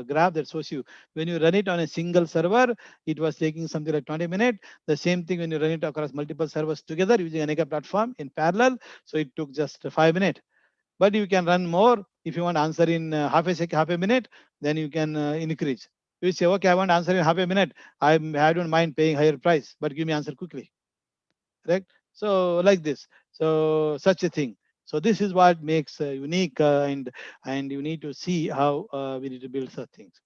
graph that shows you when you run it on a single server, it was taking something like 20 minutes. The same thing when you run it across multiple servers together using Aneka platform in parallel, so it took just 5 minutes. But you can run more If you want answer in half a minute, then you can increase. You say, okay, I want answer in half a minute. I don't mind paying higher price, but give me answer quickly, correct? So like this, so such a thing. So this is what makes unique, and you need to see how we need to build such things.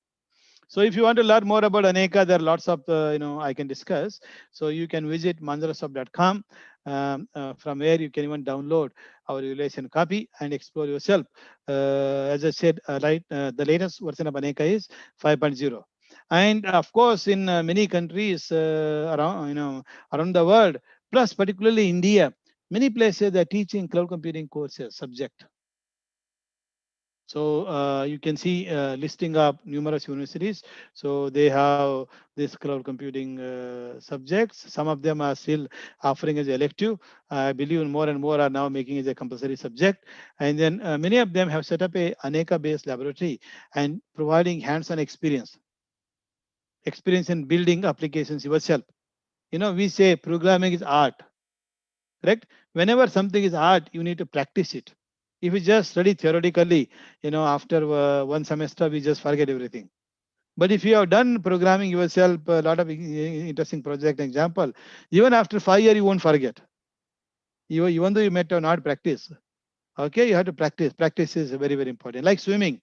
So if you want to learn more about Aneka, there are lots of I can discuss. So you can visit manjrasoft.com, from where you can even download our relation copy and explore yourself. As I said, the latest version of Aneka is 5.0, and of course in many countries around around the world, plus particularly India, many places they are teaching cloud computing courses subject. So you can see listing up numerous universities. So they have this cloud computing subjects. Some of them are still offering as elective. I believe more and more are now making it a compulsory subject. And then many of them have set up a Aneka-based laboratory and providing hands-on experience in building applications yourself. We say programming is art, correct? Whenever something is art, you need to practice it. If you just study theoretically, after one semester we just forget everything. But if you have done programming yourself, a lot of interesting project example, even after 5 years you won't forget, even though you might have not practice. Okay, you have to practice is very very important. Like swimming,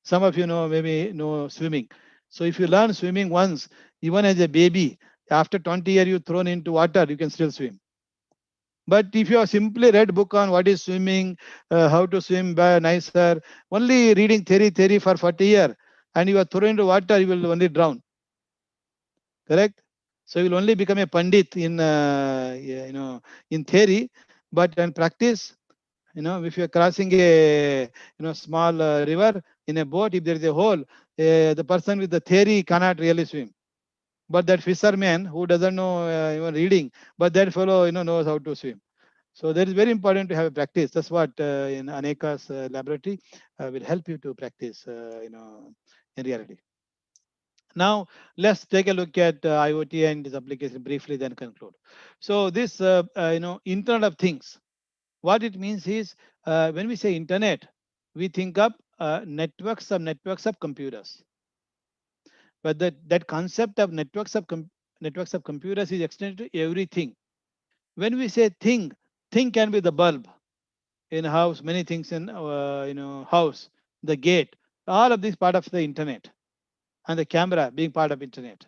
some of you know maybe know swimming. So if you learn swimming once, even as a baby, after 20 years you thrown into water, you can still swim. But if you have simply read book on what is swimming, how to swim by nicer, only reading theory for 40 years, and you are thrown into water, you will only drown. Correct? So you will only become a pandit in in theory, but in practice, if you are crossing a small river in a boat, if there is a hole, the person with the theory cannot really swim. But that fisherman who doesn't know even reading, but that fellow knows how to swim. So that is very important to have a practice. That's what in Aneka's laboratory will help you to practice, in reality. Now let's take a look at IoT and this application briefly, then conclude. So this, Internet of Things. What it means is when we say Internet, we think of networks of computers. But that concept of networks of computers is extended to everything. When we say thing can be the bulb in house, many things in house, the gate, all of this part of the internet, and the camera being part of internet.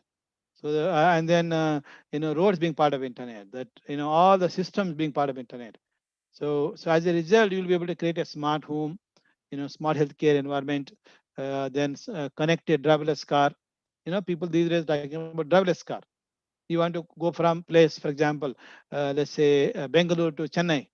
So and then roads being part of internet. That all the systems being part of internet. So as a result, you will be able to create a smart home, smart healthcare environment, then connected driverless car. People these days talking about driverless car. You want to go from place, for example, let's say Bangalore to Chennai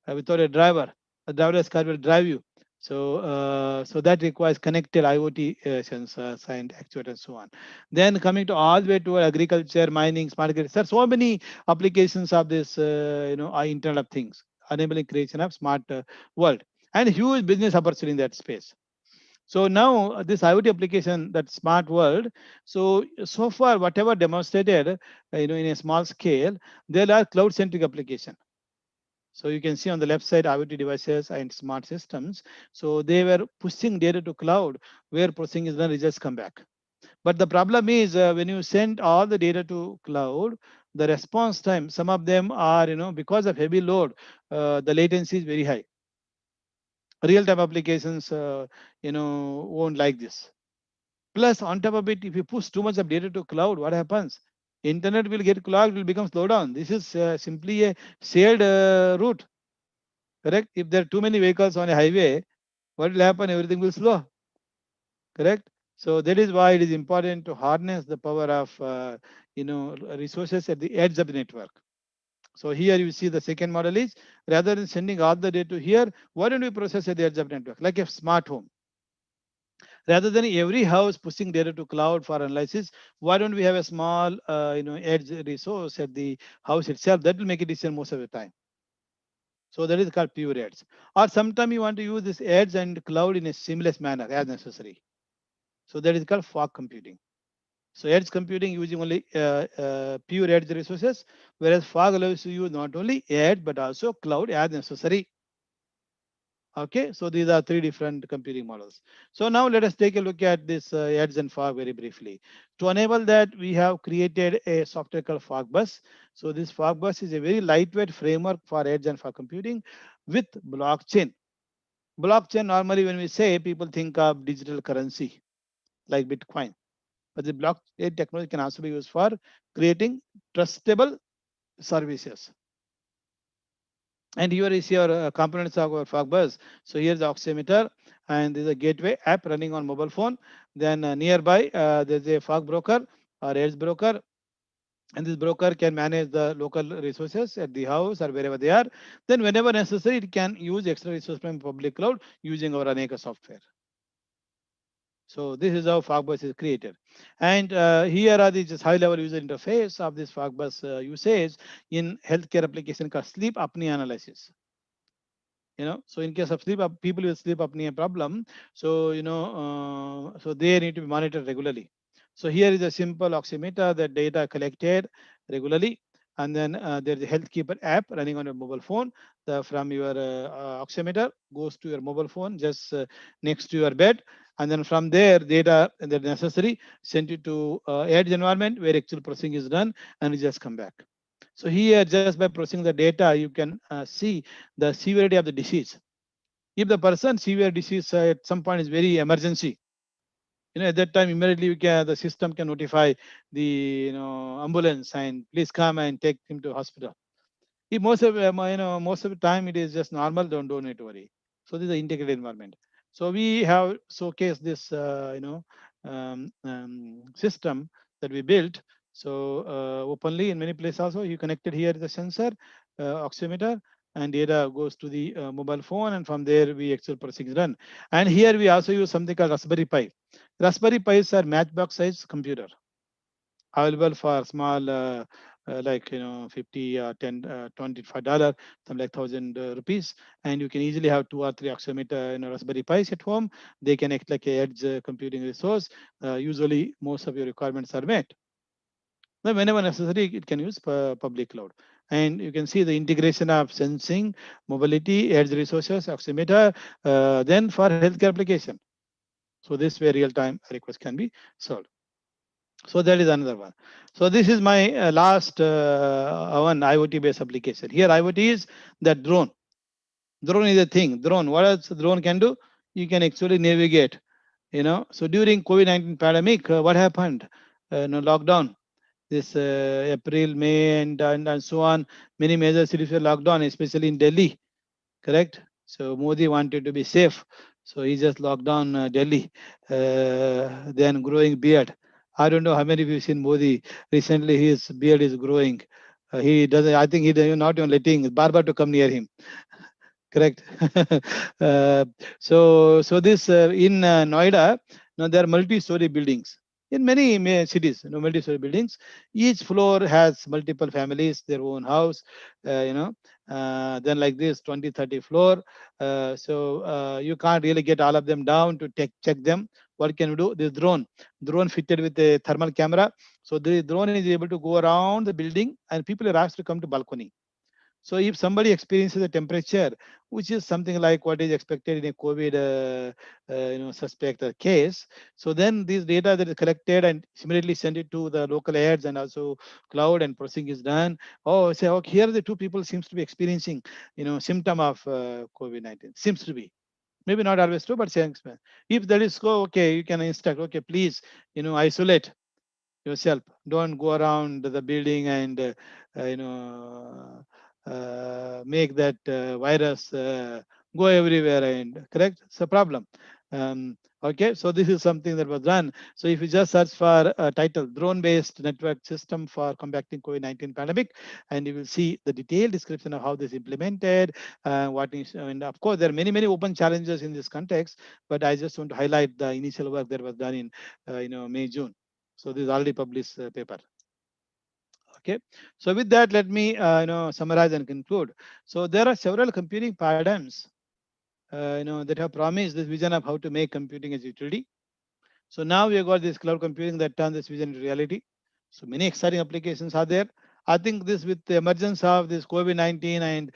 without a driver. A driverless car will drive you. So that requires connected IoT sensors and actuators and so on. Then coming to all the way to agriculture, mining, smart grid. There are so many applications of this, Internet of Things, enabling creation of smart world, and huge business opportunity in that space. So now this IoT application, that smart world. So far, whatever demonstrated, in a small scale, there are cloud-centric application. So you can see on the left side IoT devices and smart systems. So they were pushing data to cloud where processing is done, results come back. But the problem is when you send all the data to cloud, the response time, some of them are, because of heavy load, the latency is very high. Real-time applications, won't like this. Plus, on top of it, if you push too much of data to cloud, what happens? Internet will get clogged, will become slow down. This is simply a shared route, correct? If there are too many vehicles on a highway, what will happen? Everything will slow, correct? So that is why it is important to harness the power of resources at the edge of the network. So here you see the second model is, rather than sending all the data here, why don't we process at the edge of network like a smart home? Rather than every house pushing data to cloud for analysis, why don't we have a small edge resource at the house itself? That will make a decision most of the time. So that is called pure edge. Or sometimes you want to use this edge and cloud in a seamless manner as necessary. So that is called fog computing. So edge computing using only pure edge resources, whereas fog allows you not only edge but also cloud as necessary. Okay, so these are three different computing models. So now let us take a look at this edge and fog very briefly. To enable that, we have created a software called Fog Bus. So this Fog Bus is a very lightweight framework for edge and fog computing with blockchain. Blockchain, normally when we say, people think of digital currency like Bitcoin, but the blockchain technology can also be used for creating trustable services. And here is your components of our fog bus. So here's the oximeter, and there's a gateway app running on mobile phone. Then nearby there's a fog broker or edge broker, and this broker can manage the local resources at the house or wherever they are. Then whenever necessary, it can use extra resource from public cloud using our Aneka software. So this is how Fogbus is created. And here are the just high level user interface of this Fogbus usage in healthcare application called sleep apnea analysis. So in case of people with sleep apnea problem, so so they need to be monitored regularly. So here is a simple oximeter, the data collected regularly, and then there's a healthkeeper app running on your mobile phone. From your oximeter goes to your mobile phone just next to your bed, and then from there data that necessary sent it to edge environment where actual processing is done, and it just come back. So here, just by processing the data, you can see the severity of the disease. If the person severe disease at some point is very emergency, at that time immediately the system can notify the ambulance and please come and take him to hospital. If most of the time it is just normal, don't need to worry. So this is the integrated environment. So we have showcased this system that we built. So openly in many places also you connected here the sensor, oximeter, and data goes to the mobile phone, and from there we actual processing is done. And here we also use something called Raspberry Pi. Raspberry Pis are matchbox size computer available for small like 50 10 $25, some like 1,000 rupees, and you can easily have 2 or 3 oximeter Raspberry Pis at home. They can act like a edge computing resource. Usually most of your requirements are met. Then whenever necessary it can use public cloud, and you can see the integration of sensing, mobility, edge resources, oximeter, then for healthcare application. So this way real time request can be solved. So that is another one. So this is my last one IoT based application. Here IoT is that drone. Drone is a thing. Drone. What else drone can do? You can actually navigate. So during COVID-19 pandemic, what happened? Lockdown. This April, May, and so on. Many major cities were locked down, especially in Delhi. Correct. So Modi wanted to be safe, so he just locked down Delhi. Then growing beard. I don't know how many of you seen Modi recently. His beard is growing. He doesn't. I think he not even letting barber to come near him. Correct. uh, so this in Noida, now there are multi-story buildings in many cities. Multi-story buildings. Each floor has multiple families, their own house. Then like this 20, 30 floor. So you can't really get all of them down to check them. What can you do? This drone fitted with a thermal camera. So the drone is able to go around the building, and people are asked to come to balcony. So if somebody experiences a temperature, which is something like what is expected in a COVID suspect or case, so then this data that is collected and immediately send it to the local ads and also cloud, and processing is done. Oh, say, okay, here the two people seems to be experiencing, symptom of COVID-19. Seems to be. Maybe not always true, but saying if that is so, okay, you can instruct, okay, please, isolate yourself. Don't go around the building and make that virus go everywhere, and correct. It's a problem. Okay, so this is something that was done. So if you just search for a title drone based network system for combating COVID-19 pandemic, and you will see the detailed description of how this is implemented, what is, and of course there are many open challenges in this context, but I just want to highlight the initial work that was done in May June. So this is already published paper. Okay. So with that, let me summarize and conclude. So there are several computing paradigms that have promised this vision of how to make computing as utility. So now we have got this cloud computing that turns this vision into reality. So many exciting applications are there. I think this with the emergence of this COVID-19, and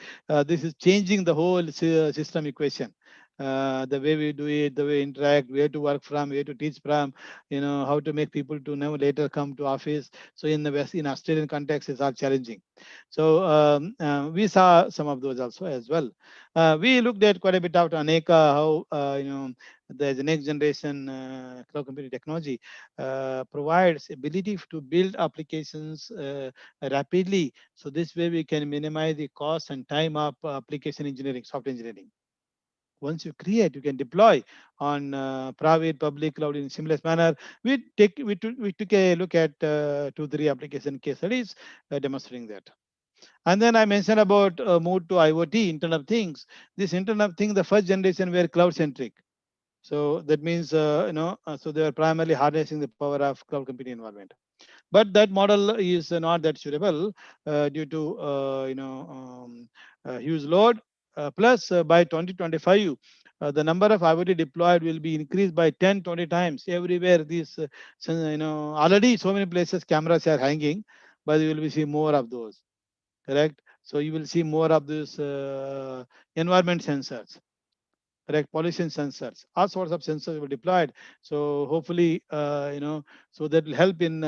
this is changing the whole system equation. the way we do it, the way we interact, where to work from, where to teach from, how to make people to now later come to office. So in the West, in Australian context, it's all challenging. So we saw some of those also as well. We looked at quite a bit out on Aneka, how the next generation cloud computing technology provides ability to build applications rapidly. So this way we can minimize the cost and time of application engineering, software engineering. Once you create, you can deploy on private, public cloud in seamless manner. We took a look at 2 3 application case studies demonstrating that. And then I mentioned about move to IoT, Internet of Things. This Internet of Things, the first generation were cloud centric. So that means, so they are primarily harnessing the power of cloud computing environment. But that model is not that suitable due to, huge load. Plus, by 2025, the number of IoT deployed will be increased by 10, 20 times everywhere. Already so many places cameras are hanging, but you will be see more of those. Correct. So you will see more of this environment sensors, correct, pollution sensors, all sorts of sensors were deployed. So hopefully, so that will help in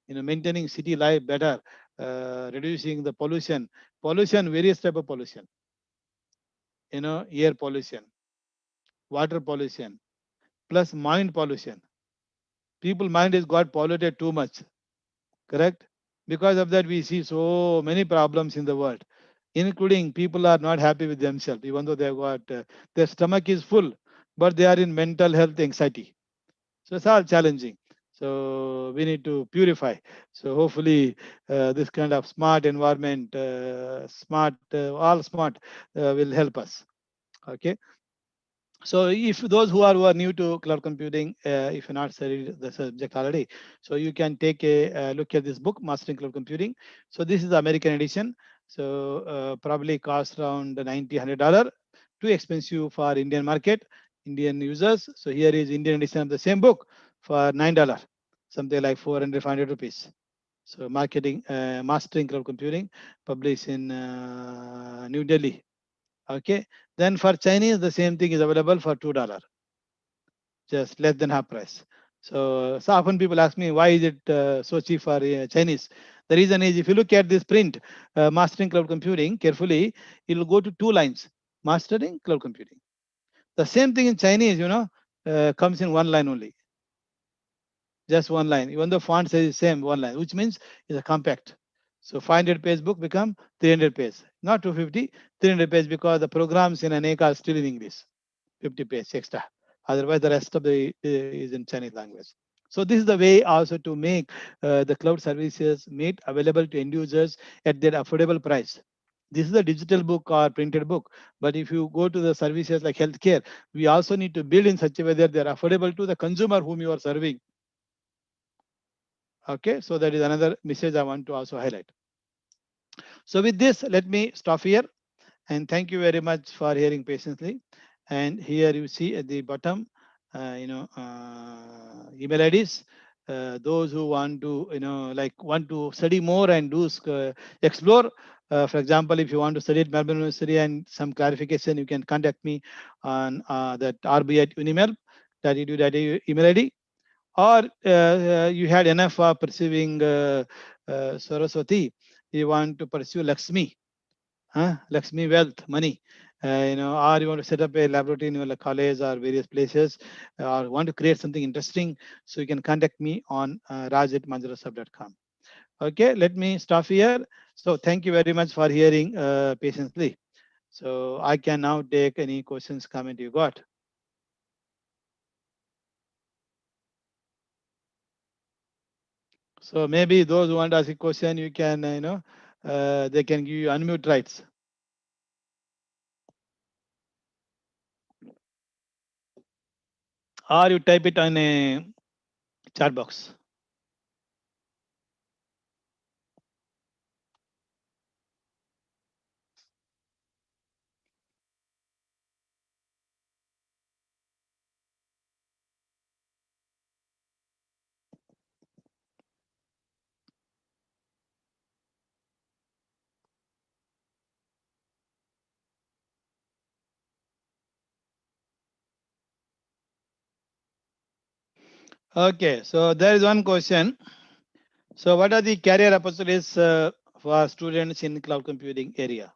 maintaining city life better, reducing the pollution, various type of pollution, air pollution, water pollution, plus mind pollution. People mind is got polluted too much, correct. Because of that, we see so many problems in the world, including people are not happy with themselves, even though they've got their stomach is full, but they are in mental health anxiety. So it's all challenging. So we need to purify. So hopefully, this kind of smart environment, all smart, will help us. Okay. So if those who are new to cloud computing, if you're not studied the subject already, so you can take a look at this book, Mastering Cloud Computing. So this is the American edition. So probably cost around 90 $100. Too expensive for Indian market, Indian users. So here is Indian edition of the same book for $9, something like 400 500 rupees. So marketing, Mastering Cloud Computing, published in New Delhi. Okay. Then for Chinese, the same thing is available for $2, just less than half price. So often people ask me why is it so cheap for Chinese. The reason is, if you look at this print, mastering cloud computing carefully, it will go to 2 lines: mastering cloud computing. The same thing in Chinese, comes in 1 line only, just 1 line. Even the font says the same 1 line, which means it's a compact. So 500 page book become 300 page, not 250, 300 page, because the programs in Aneka are still in English. 50 page extra. Otherwise, the rest of the is in Chinese language. So this is the way also to make the cloud services made available to end users at their affordable price. This is a digital book or printed book. But if you go to the services like healthcare, we also need to build in such a way that they're affordable to the consumer whom you are serving. Okay, so that is another message I want to also highlight. So with this, let me stop here. And thank you very much for hearing patiently. And here you see at the bottom, email IDs. Those who want to, want to study more and do explore. For example, if you want to study at Melbourne University and some clarification, you can contact me on that rb@unimail.edu.au email ID. Or you had enough of pursuing Saraswati, you want to pursue Lakshmi, Lakshmi wealth, money, or you want to set up a laboratory in your college or various places, or want to create something interesting, so you can contact me on raj@manjrasoft.com. Okay, let me stop here. So thank you very much for hearing patiently. So I can now take any questions, comment you got. So maybe those who want to ask a question, you can, they can give you unmute rights, or you type it on a chat box. Okay, so there is one question. So, what are the career opportunities for students in cloud computing area?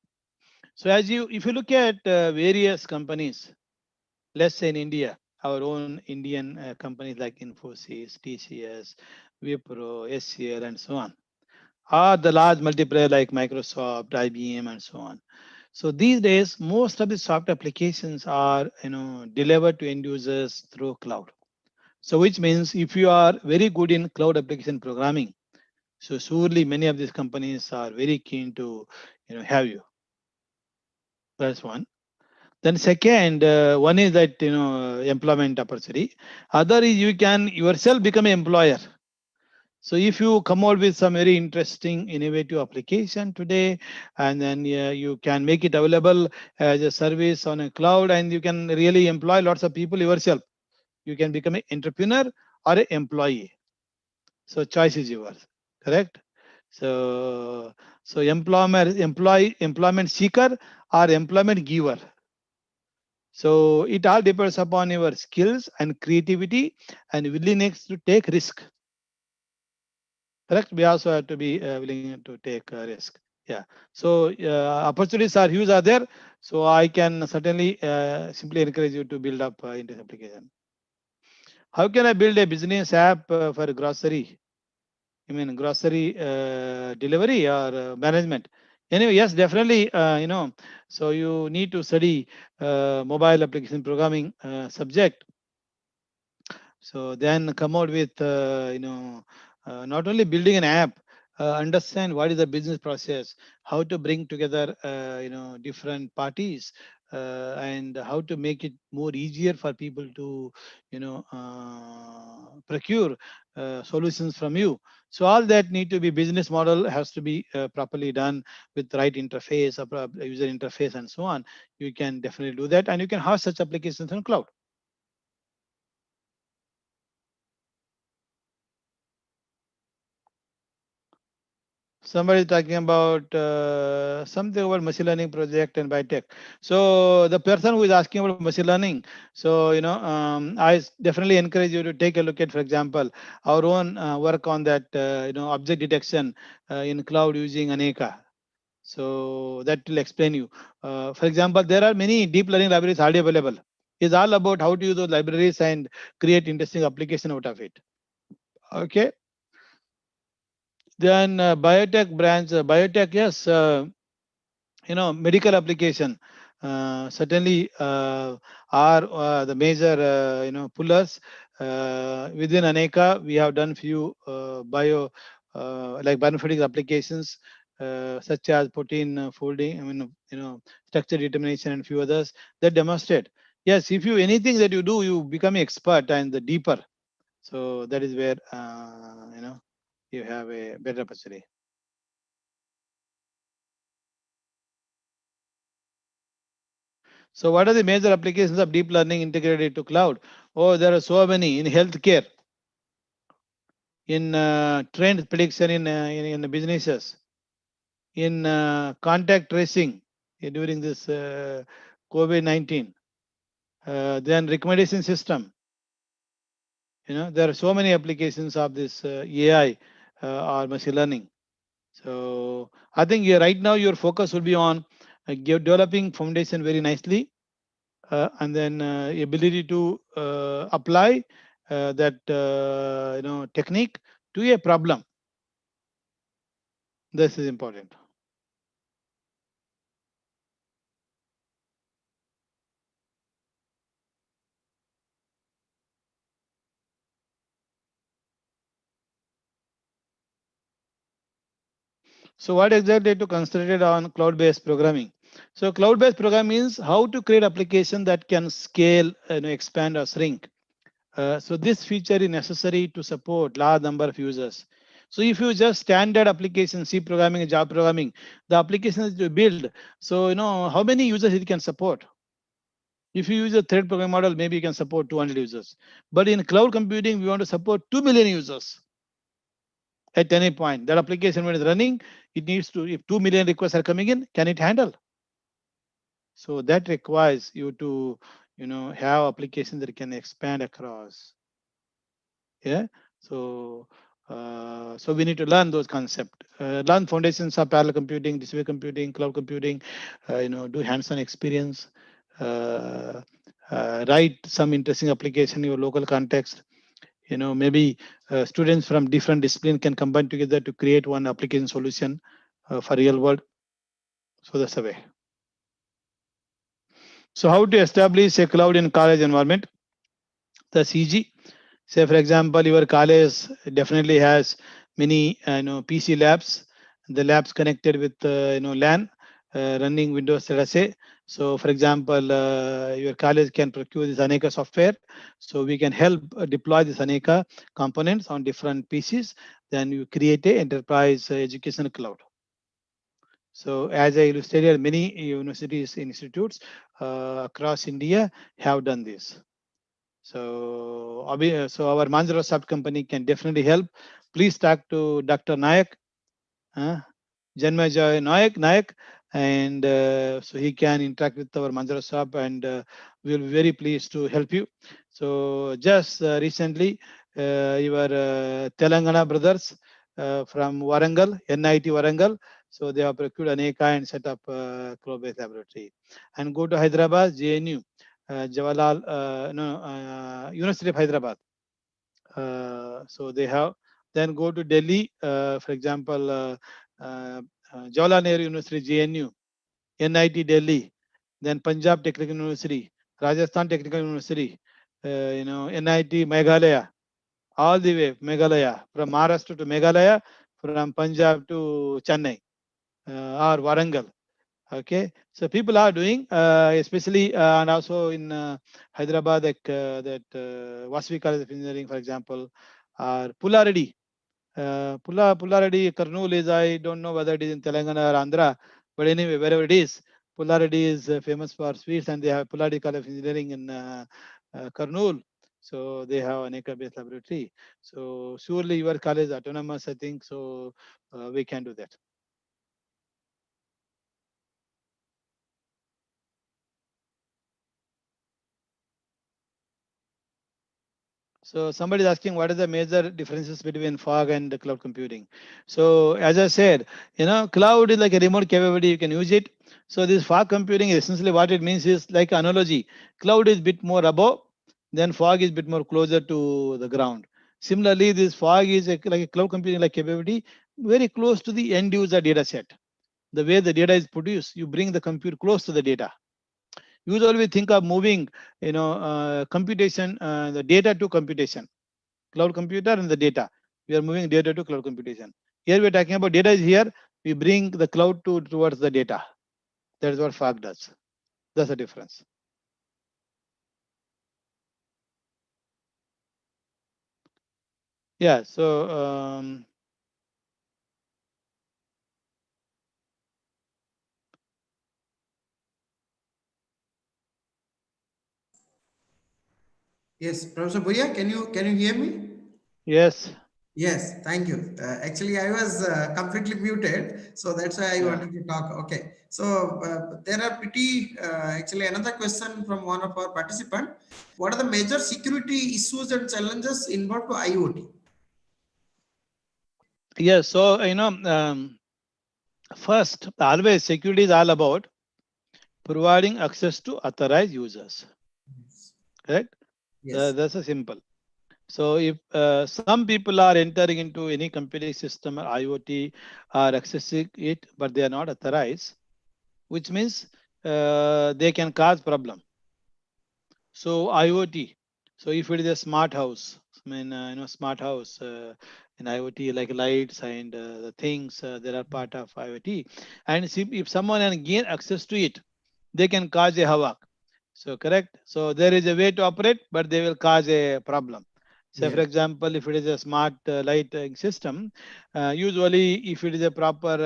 So, if you look at various companies, let's say in India, our own Indian companies like Infosys, TCS, Wipro, SCL, and so on, or the large multiplayer like Microsoft, IBM, and so on. So these days, most of the soft applications are delivered to end users through cloud. So which means if you are very good in cloud application programming, so surely many of these companies are very keen to have you. That's one. Then second, one is that employment opportunity. Other is you can yourself become an employer. So if you come out with some very interesting, innovative application today, and then you can make it available as a service on a cloud, and you can really employ lots of people yourself. You can become an entrepreneur or an employee. So choice is yours, correct? So employment seeker or employment giver. So it all depends upon your skills and creativity and willingness to take risk. Correct. We also have to be willing to take a risk. Yeah. So opportunities are huge are there. So I can certainly simply encourage you to build up into this application. How can I build a business app for grocery? I mean grocery delivery or management. Anyway, yes, definitely. So you need to study mobile application programming subject. So then come out with not only building an app, understand what is the business process, how to bring together different parties, and how to make it more easier for people to procure solutions from you. So all that need to be business model has to be properly done with the right interface, user interface, and so on. You can definitely do that, and you can have such applications on cloud. Somebody talking about something about machine learning project and biotech. So the person who is asking about machine learning, so definitely encourage you to take a look at, for example, our own work on that object detection in cloud using Aneka. So that will explain you. For example, there are many deep learning libraries already available. It's all about how to use those libraries and create interesting application out of it. Okay. Then biotech branch, biotech, yes. Medical application certainly are the major pullers within Aneka. We have done few bio like bioinformatics applications such as protein folding, I mean structure determination and few others that demonstrate, yes, if you anything that you do, you become an expert and the deeper. So that is where you have a better opportunity. So what are the major applications of deep learning integrated to cloud? Oh, there are so many in healthcare, in trend prediction in businesses, in contact tracing during this COVID-19, then recommendation system. There are so many applications of this AI or machine learning. So I think right now your focus will be on developing foundation very nicely, and then ability to apply that technique to a problem. This is important. So what exactly to concentrate on cloud-based programming? So cloud-based programming means how to create application that can scale, expand or shrink. So this feature is necessary to support large number of users. So if you just standard application, C programming, Java programming, the application that you build, so how many users it can support. If you use a thread programming model, maybe you can support 200 users. But in cloud computing, we want to support 2 million users at any point. That application when it's running, it needs to, if 2 million requests are coming in, can it handle? So that requires you to, have applications that can expand across Yeah. So so we need to learn those concepts, learn foundations of parallel computing, distributed computing, cloud computing, do hands-on experience, uh, write some interesting application in your local context. Maybe students from different discipline can combine together to create one application solution for real world. So that's the way. So how to establish a cloud in college environment? That's easy. Say for example, your college definitely has many PC labs. The labs connected with LAN, running Windows, let us say. So for example, your college can procure this Aneka software. So we can help deploy this Aneka components on different PCs. Then you create a enterprise education cloud. So as I illustrated, many universities, institutes across India have done this. So, so our Manjrasoft company can definitely help. Please talk to Dr. Nayak, uh, Janmay Nayak, and so he can interact with our Manjrasoft, and we'll be very pleased to help you. So, just recently, your Telangana brothers from Warangal, NIT Warangal, so they have procured Aneka and set up cloud-based laboratory. And go to Hyderabad, JNU, Jawaharlal, no, University of Hyderabad. So they have. Then go to Delhi, for example, uh, Jawaharlal Nehru University, JNU, NIT Delhi, then Punjab Technical University, Rajasthan Technical University, NIT Meghalaya, all the way Meghalaya, from Maharashtra to Meghalaya, from Punjab to Chennai or Warangal. Okay, so people are doing, especially and also in Hyderabad, like that Vasvi College of Engineering, for example, or Pularadi. Pularadi, Kurnool is, I don't know whether it is in Telangana or Andhra, but anyway, wherever it is, Pularadi is famous for sweets, and they have Pularadi College of Engineering in Kurnool. So they have an acre-based laboratory. So surely your college is autonomous, I think. So we can do that. So somebody is asking what are the major differences between fog and the cloud computing. So as I said, cloud is like a remote capability, you can use it. So this fog computing, essentially what it means is like analogy. Cloud is bit more above, then fog is bit more closer to the ground. Similarly, this fog is like a cloud computing like capability, very close to the end user data set. The way the data is produced, you bring the compute close to the data. Usually we think of moving, computation, the data to computation, cloud computer and the data. We are moving data to cloud computation. Here we are talking about data is here. We bring the cloud towards the data. That is what fog does. That's the difference. Yeah. So
Yes, Professor Buyya, can you hear me?
yes.
Yes, thank you. Actually, I was completely muted, so that's why I
Yeah.
wanted to talk. Okay, so there are pretty actually another question from one of our participant. What are the major security issues and challenges involved to IoT?
Yes. So first, always security is all about providing access to authorized users. Correct.
Yes,
That's a simple. So if some people are entering into any computing system or IoT are accessing it, but they are not authorized, which means they can cause problem. So IoT. So if it is a smart house, I mean, smart house in IoT like lights and the things that are part of IoT, and see, if someone can gain access to it, they can cause a havoc. So correct. So there is a way to operate, but they will cause a problem. Say for
yes,
example, if it is a smart lighting system, usually if it is a proper,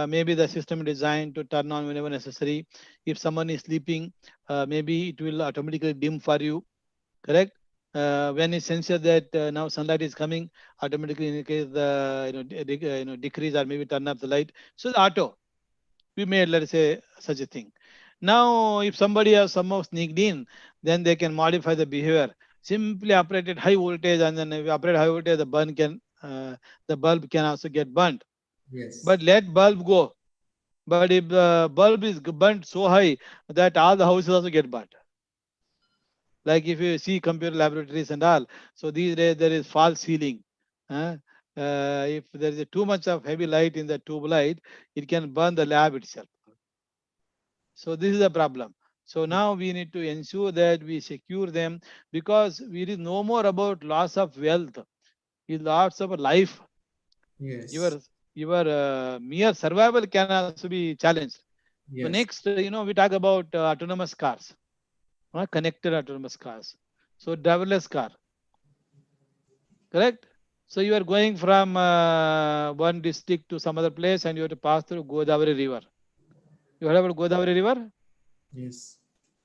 maybe the system is designed to turn on whenever necessary. If someone is sleeping, maybe it will automatically dim for you. Correct. When it senses that now sunlight is coming, automatically indicate the decrease or maybe turn up the light. So the auto we made, let's say, such a thing. Now if somebody has somehow sneaked in, then they can modify the behavior. Simply operate at high voltage, and then if you operate high voltage, the bulb can also get burnt.
Yes.
But let bulb go. But if the bulb is burnt so high that all the houses also get burnt, like if you see computer laboratories and all, so these days there is false ceiling. huh? if there is too much of heavy light in the tube light, it can burn the lab itself. So this is a problem. So now we need to ensure that we secure them, because it is no more about loss of wealth, it's loss of life.
Yes.
Your mere survival can also be challenged. So
Yes.
next, we talk about autonomous cars, connected autonomous cars. So driverless car, correct? So you are going from one district to some other place, and you have to pass through Godavari River. You heard about Godavari River
Yes.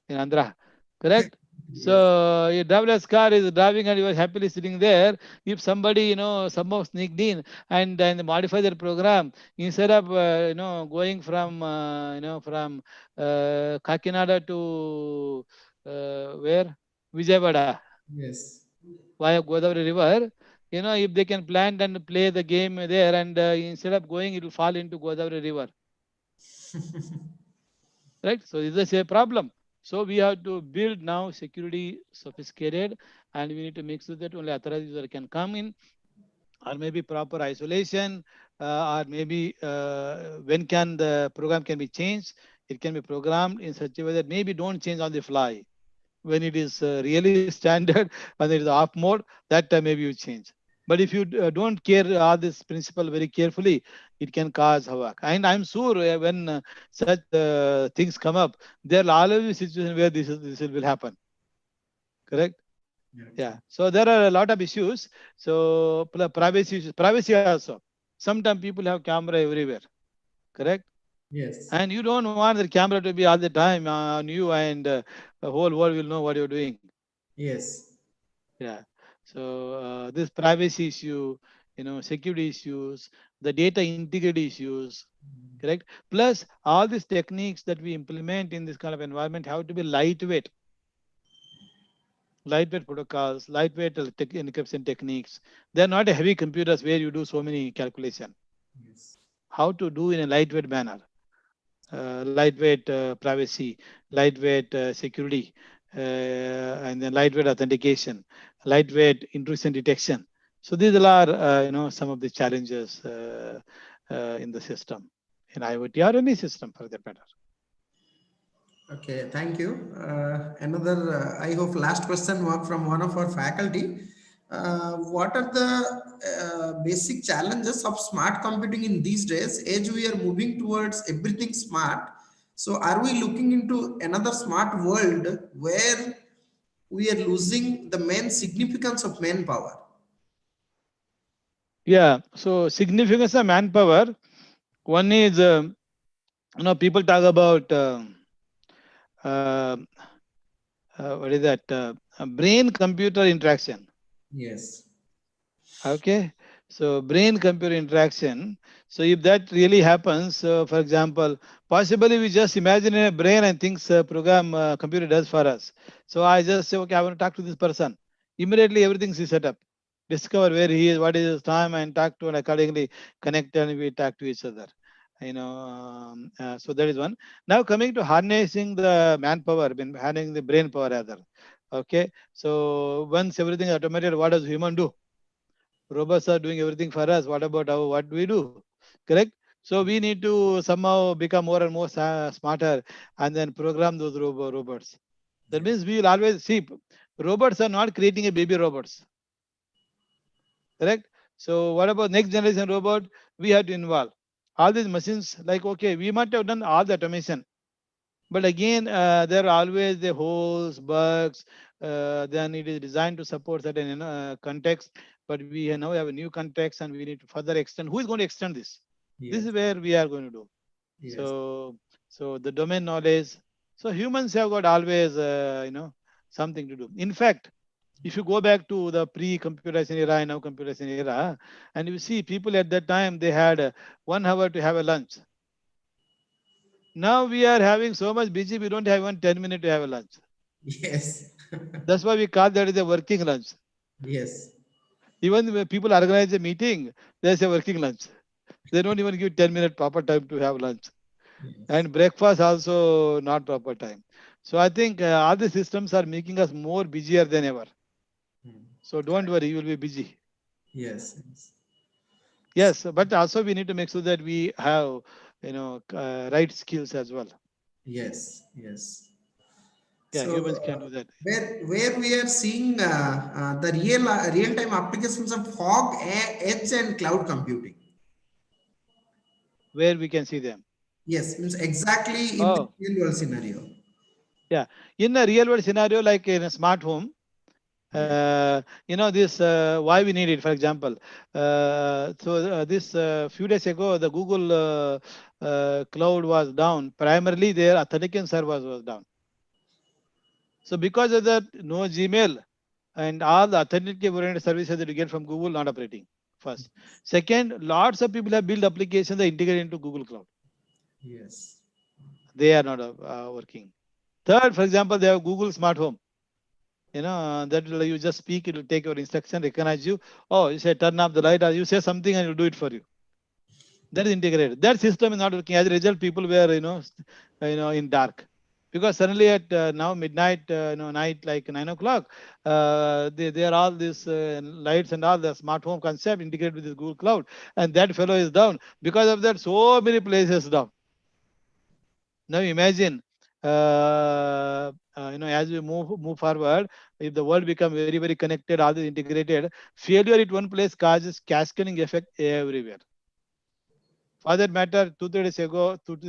in Andhra, correct?
Yes.
So your driverless car is driving, and you are happily sitting there. If somebody, somehow sneaked in and modify their program, instead of going from Kakinada to where, Vijayawada,
Yes.
via Godavari River, if they can plant and play the game there, and instead of going, it will fall into Godavari River, right? So this is a problem. So we have to build now security sophisticated, and we need to make sure that only authorized user can come in, or maybe proper isolation, or maybe when can the program can be changed. It can be programmed in such a way that maybe don't change on the fly. When it is really standard and it is off mode, that time maybe you change. But if you don't care all this principle very carefully, it can cause havoc. And I'm sure when such things come up, there will always be situation where this will happen, correct? Yeah,
Okay.
so there are a lot of issues. So privacy also, sometimes people have camera everywhere, correct?
Yes.
And you don't want the camera to be all the time on you, and the whole world will know what you're doing.
Yes.
Yeah. So this privacy issue, security issues, the data integrity issues, correct? Plus, all these techniques that we implement in this kind of environment have to be lightweight, lightweight protocols, lightweight encryption techniques. They're not heavy computers where you do so many calculation.
Yes.
How to do in a lightweight manner, lightweight privacy, lightweight security, and then lightweight authentication, lightweight intrusion detection. So these are some of the challenges in the system, in IoT or any system for that matter.
Okay, thank you. Another, I hope, last question from one of our faculty. What are the basic challenges of smart computing in these days, as we are moving towards everything smart? So, are we looking into another smart world where we are losing the main significance of manpower?
Yeah. So significance of manpower. One is people talk about uh, what is that brain computer interaction.
Yes.
Okay, so brain computer interaction. So if that really happens, for example, possibly we just imagine in a brain and things program computer does for us. So I just say, okay, I want to talk to this person. Immediately everything is set up. Discover where he is, what is his time, and talk to, and accordingly connect, and we talk to each other. So that is one. Now coming to harnessing the manpower, harnessing the brain power rather. Okay, so once everything is automated, what does human do? Robots are doing everything for us. What about what do we do? Correct. So we need to somehow become more and more smarter, and then program those robots. That
Yes.
means we will always see robots are not creating a baby robots, correct? So what about next generation robot? We have to involve all these machines. Like, okay, we might have done all the automation, but again, there are always the holes, bugs. Then it is designed to support certain context, but we now have a new context, and we need to further extend. Who is going to extend this? This
Yes.
is where we are going to do.
Yes.
So the domain knowledge. So humans have got always something to do. In fact, if you go back to the pre-computerization era and now computerization era, and you see people at that time, they had 1 hour to have a lunch. Now we are having so much busy, we don't have even 10 minutes to have a lunch.
Yes.
That's why we call that as a working lunch.
Yes.
Even when people organize a meeting, there's a working lunch. They don't even give 10-minute proper time to have lunch.
Yes.
And breakfast also not proper time. So I think all the systems are making us more busier than ever.
Hmm.
So don't worry, you will be busy.
Yes. Yes.
Yes, but also we need to make sure that we have, right skills as well.
Yes. Yes.
Yeah,
So
humans can do that.
where we are seeing the real time applications of fog, edge, and cloud computing.
Where we can see them.
Yes, means exactly in the
Oh,
real world scenario.
yeah. In a real world scenario, like in a smart home,
Yes.
this why we need it. For example, this few days ago, the Google cloud was down. Primarily, their authentication servers was down. So because of that, no Gmail and all the authenticated oriented services that you get from Google not operating. First, second, lots of people have built applications that integrate into Google Cloud.
Yes.
They are not working. Third, for example, they have Google Smart Home. That will, you just speak, it will take your instruction, recognize you. Oh, you say turn off the light, or you say something and it will do it for you. That is integrated. That system is not working. As a result, people were in dark, because suddenly at now midnight, night like 9 o'clock, they are all these lights and all the smart home concept integrated with the Google Cloud, and that fellow is down. Because of that, so many places down. Now imagine, as we move forward, if the world become very very connected, all this integrated, failure at one place causes cascading effect everywhere. For that matter, 2 3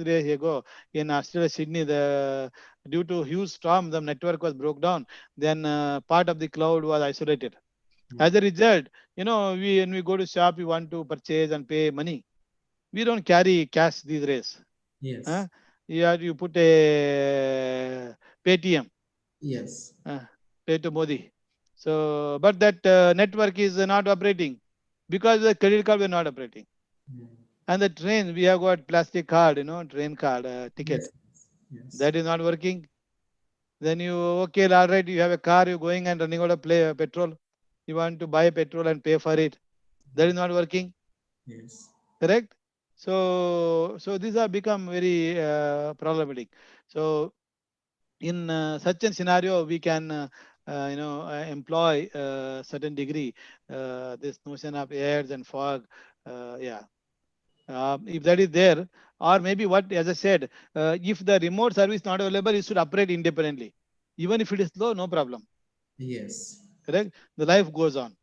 days ago in Australia, Sydney, the due to huge storm, the network was broke down. Then part of the cloud was isolated. As
Hmm.
a result, we when we go to shop, we want to purchase and pay money. We don't carry cash these days.
Yes.
Huh? You put a Paytm,
Yes.
uh, pay to Modi. So, but that network is not operating because the credit card were not operating.
Hmm.
And the train, we have got plastic card, train card ticket.
Yes. Yes.
That is not working. Then you, okay, all right, you have a car, you're going and running out of petrol. You want to buy petrol and pay for it. That is not working.
Yes.
Correct? So these are become very problematic. So in such a scenario, we can employ certain degree this notion of airs and fog. Yeah, if that is there, or maybe what, as I said, if the remote service not available, it should operate independently. Even if it is slow, no problem.
Yes.
Correct? The life goes on.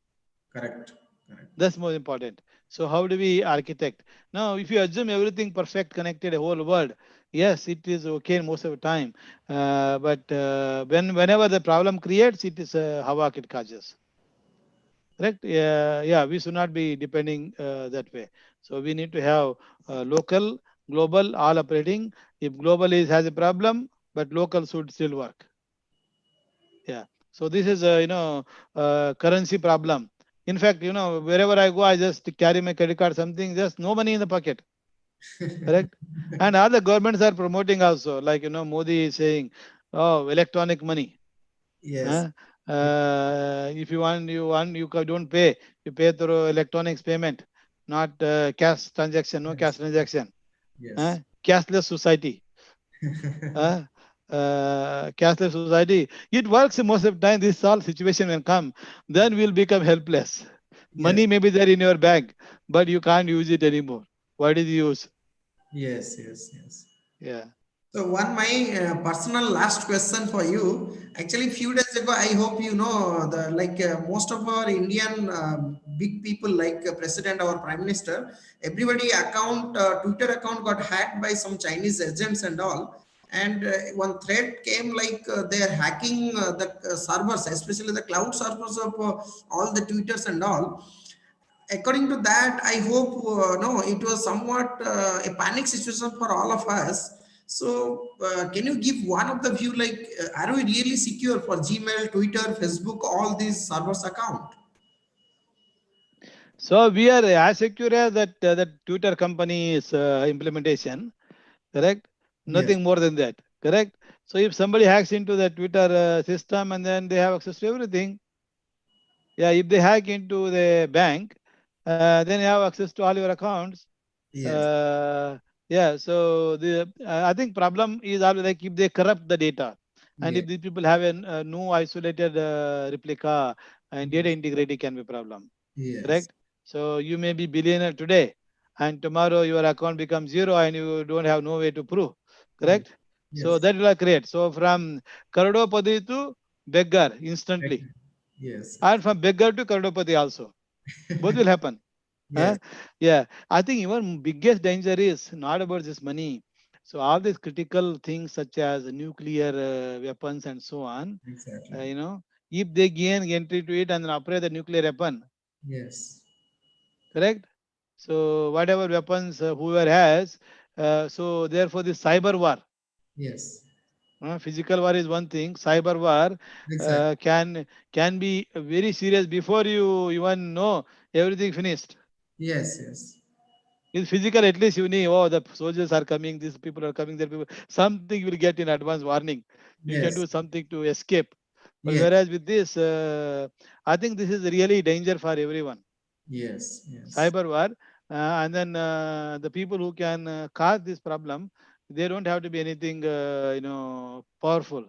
Correct. Correct.
That's more important. So how do we architect? Now, if you assume everything perfect, connected, a whole world, yes, it is okay most of the time. But whenever the problem creates, it is havoc it causes. Correct? Yeah, we should not be depending that way. So we need to have local, global, all operating. If global has a problem, but local should still work. Yeah. So this is currency problem. In fact, wherever I go, I just carry my credit card, something, just no money in the pocket. Correct. And other governments are promoting also, like Modi is saying, oh, electronic money.
Yes.
Huh? If don't pay. You pay through electronics payment, not cash transaction. No cash
Yes.
transaction.
Yes.
Cashless society. Uh, Cashless society. It works most of the time. This all situation will come, then we'll become helpless.
Yes.
Money may be there in your bank, but you can't use it anymore. What is the use?
Yes. Yes. Yes.
Yeah.
So one my personal last question for you. Actually, few days ago, I hope you know the most of our Indian big people like President or Prime Minister, everybody account Twitter account got hacked by some Chinese agents and all. And one threat came they are hacking the servers, especially the cloud servers of all the Twitters and all. According to that, I hope no, it was somewhat a panic situation for all of us. So can you give one of the view are we really secure for Gmail, Twitter, Facebook, all these servers account?
So we are as secure as that Twitter company's implementation. Correct.
Yes.
Nothing more than that. correct? So if somebody hacks into the Twitter system and then they have access to everything, yeah, if they hack into the bank, then you have access to all your accounts.
Yes.
Uh, yeah, so the I think problem is always like if they corrupt the data, and
Yes.
if these people have a no isolated replica, and data
Yes.
integrity can be problem.
Yes.
Correct? So you may be billionaire today, and tomorrow your account becomes zero, and you don't have no way to prove.
Yes.
Correct? So
Yes.
that will create. So from Karodopati to beggar instantly,
Yes.
and from beggar to Karodopati also. Both will happen.
Yes.
Huh? Yeah, I think even biggest danger is not about this money. So all these critical things such as nuclear weapons and so on,
Exactly.
if they gain entry to it and then operate the nuclear weapon,
Yes.
correct? So whatever weapons whoever has, so therefore the cyber war,
Yes.
physical war is one thing. Cyber war
Exactly.
can be very serious before you even know everything finished.
Yes. Yes.
In physical, at least you know, oh, the soldiers are coming, these people are coming, there people. Something you will get in advance warning. You can do
Yes.
something to escape. But
Yes.
whereas with this, I think this is really danger for everyone.
Yes. Yes.
Cyber war, and then the people who can cause this problem, they don't have to be anything, powerful.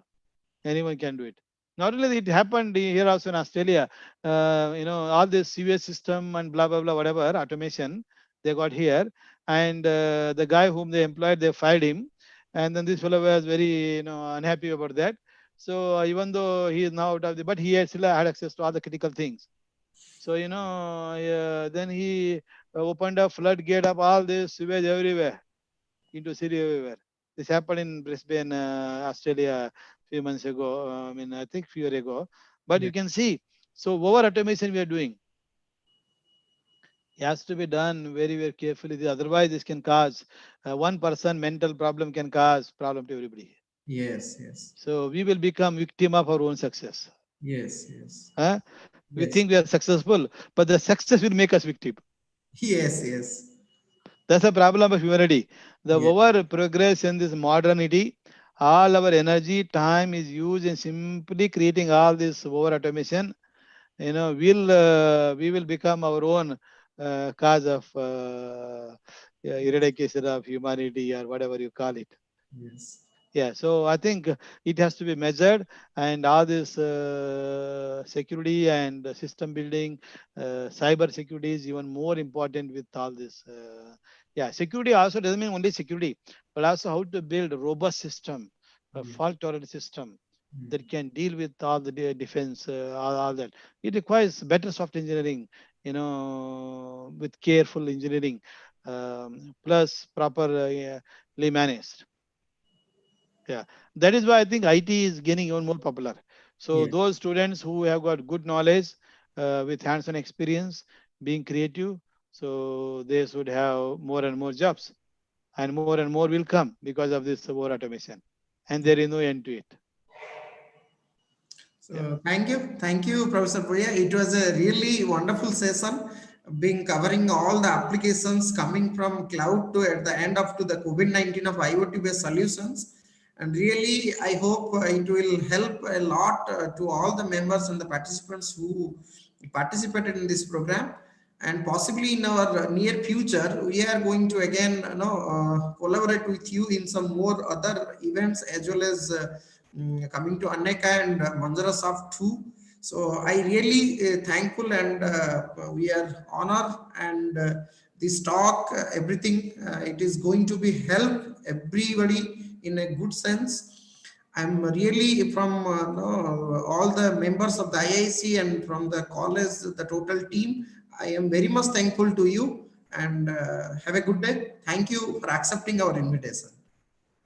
Anyone can do it. Not only it happened here also in Australia, all this sewage system and blah blah blah whatever automation they got here, and the guy whom they employed they fired him, and then this fellow was very unhappy about that. So even though he is now out of the, but he had still had access to all the critical things. So then he opened a floodgate of all this sewage everywhere into city everywhere. This happened in Brisbane, Australia, few months ago. I mean, I think few years ago. But you
Yes.
can see, so over automation we are doing, it has to be done very, very carefully. Otherwise, this can cause one person mental problem can cause problem to everybody.
Yes. Yes.
So we will become victim of our own success.
Yes. Yes.
Huh? We
Yes.
think we are successful, but the success will make us victim.
Yes. Yes.
That's a problem of humanity. The
Yes.
over progress in this modernity, all our energy, time is used in simply creating all this over automation. We will become our own cause of yeah, eradication of humanity or whatever you call it.
Yes.
Yeah, so I think it has to be measured, and all this security and system building, cyber security is even more important with all this. Yeah, security also doesn't mean only security, but also how to build a robust system, a
Yes.
fault tolerant system
Mm.
that can deal with all the defense, all that. It requires better software engineering, with careful engineering, plus properly managed. Yeah, that is why I think IT is getting even more popular. So
Yes.
those students who have got good knowledge with hands-on experience, being creative, so they should have more and more jobs, and more will come because of this more automation, and there is no end to it. Yeah,
So thank you, Professor Buyya. It was a really wonderful session, being covering all the applications coming from cloud to at the end of to the COVID-19 of IoT based solutions. And really, I hope it will help a lot to all the members and the participants who participated in this program. And possibly in our near future, we are going to again, collaborate with you in some more other events as well as coming to Anneka and Manjrasoft too. So I really thankful and we are honored and this talk, everything, it is going to be help everybody in a good sense. I'm really from no, all the members of the IIC and from the college, the total team. I am very much thankful to you and have a good day. Thank you for accepting our invitation.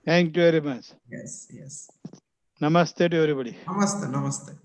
thank you very much.
Yes, yes.
Namaste to everybody.
Namaste, namaste.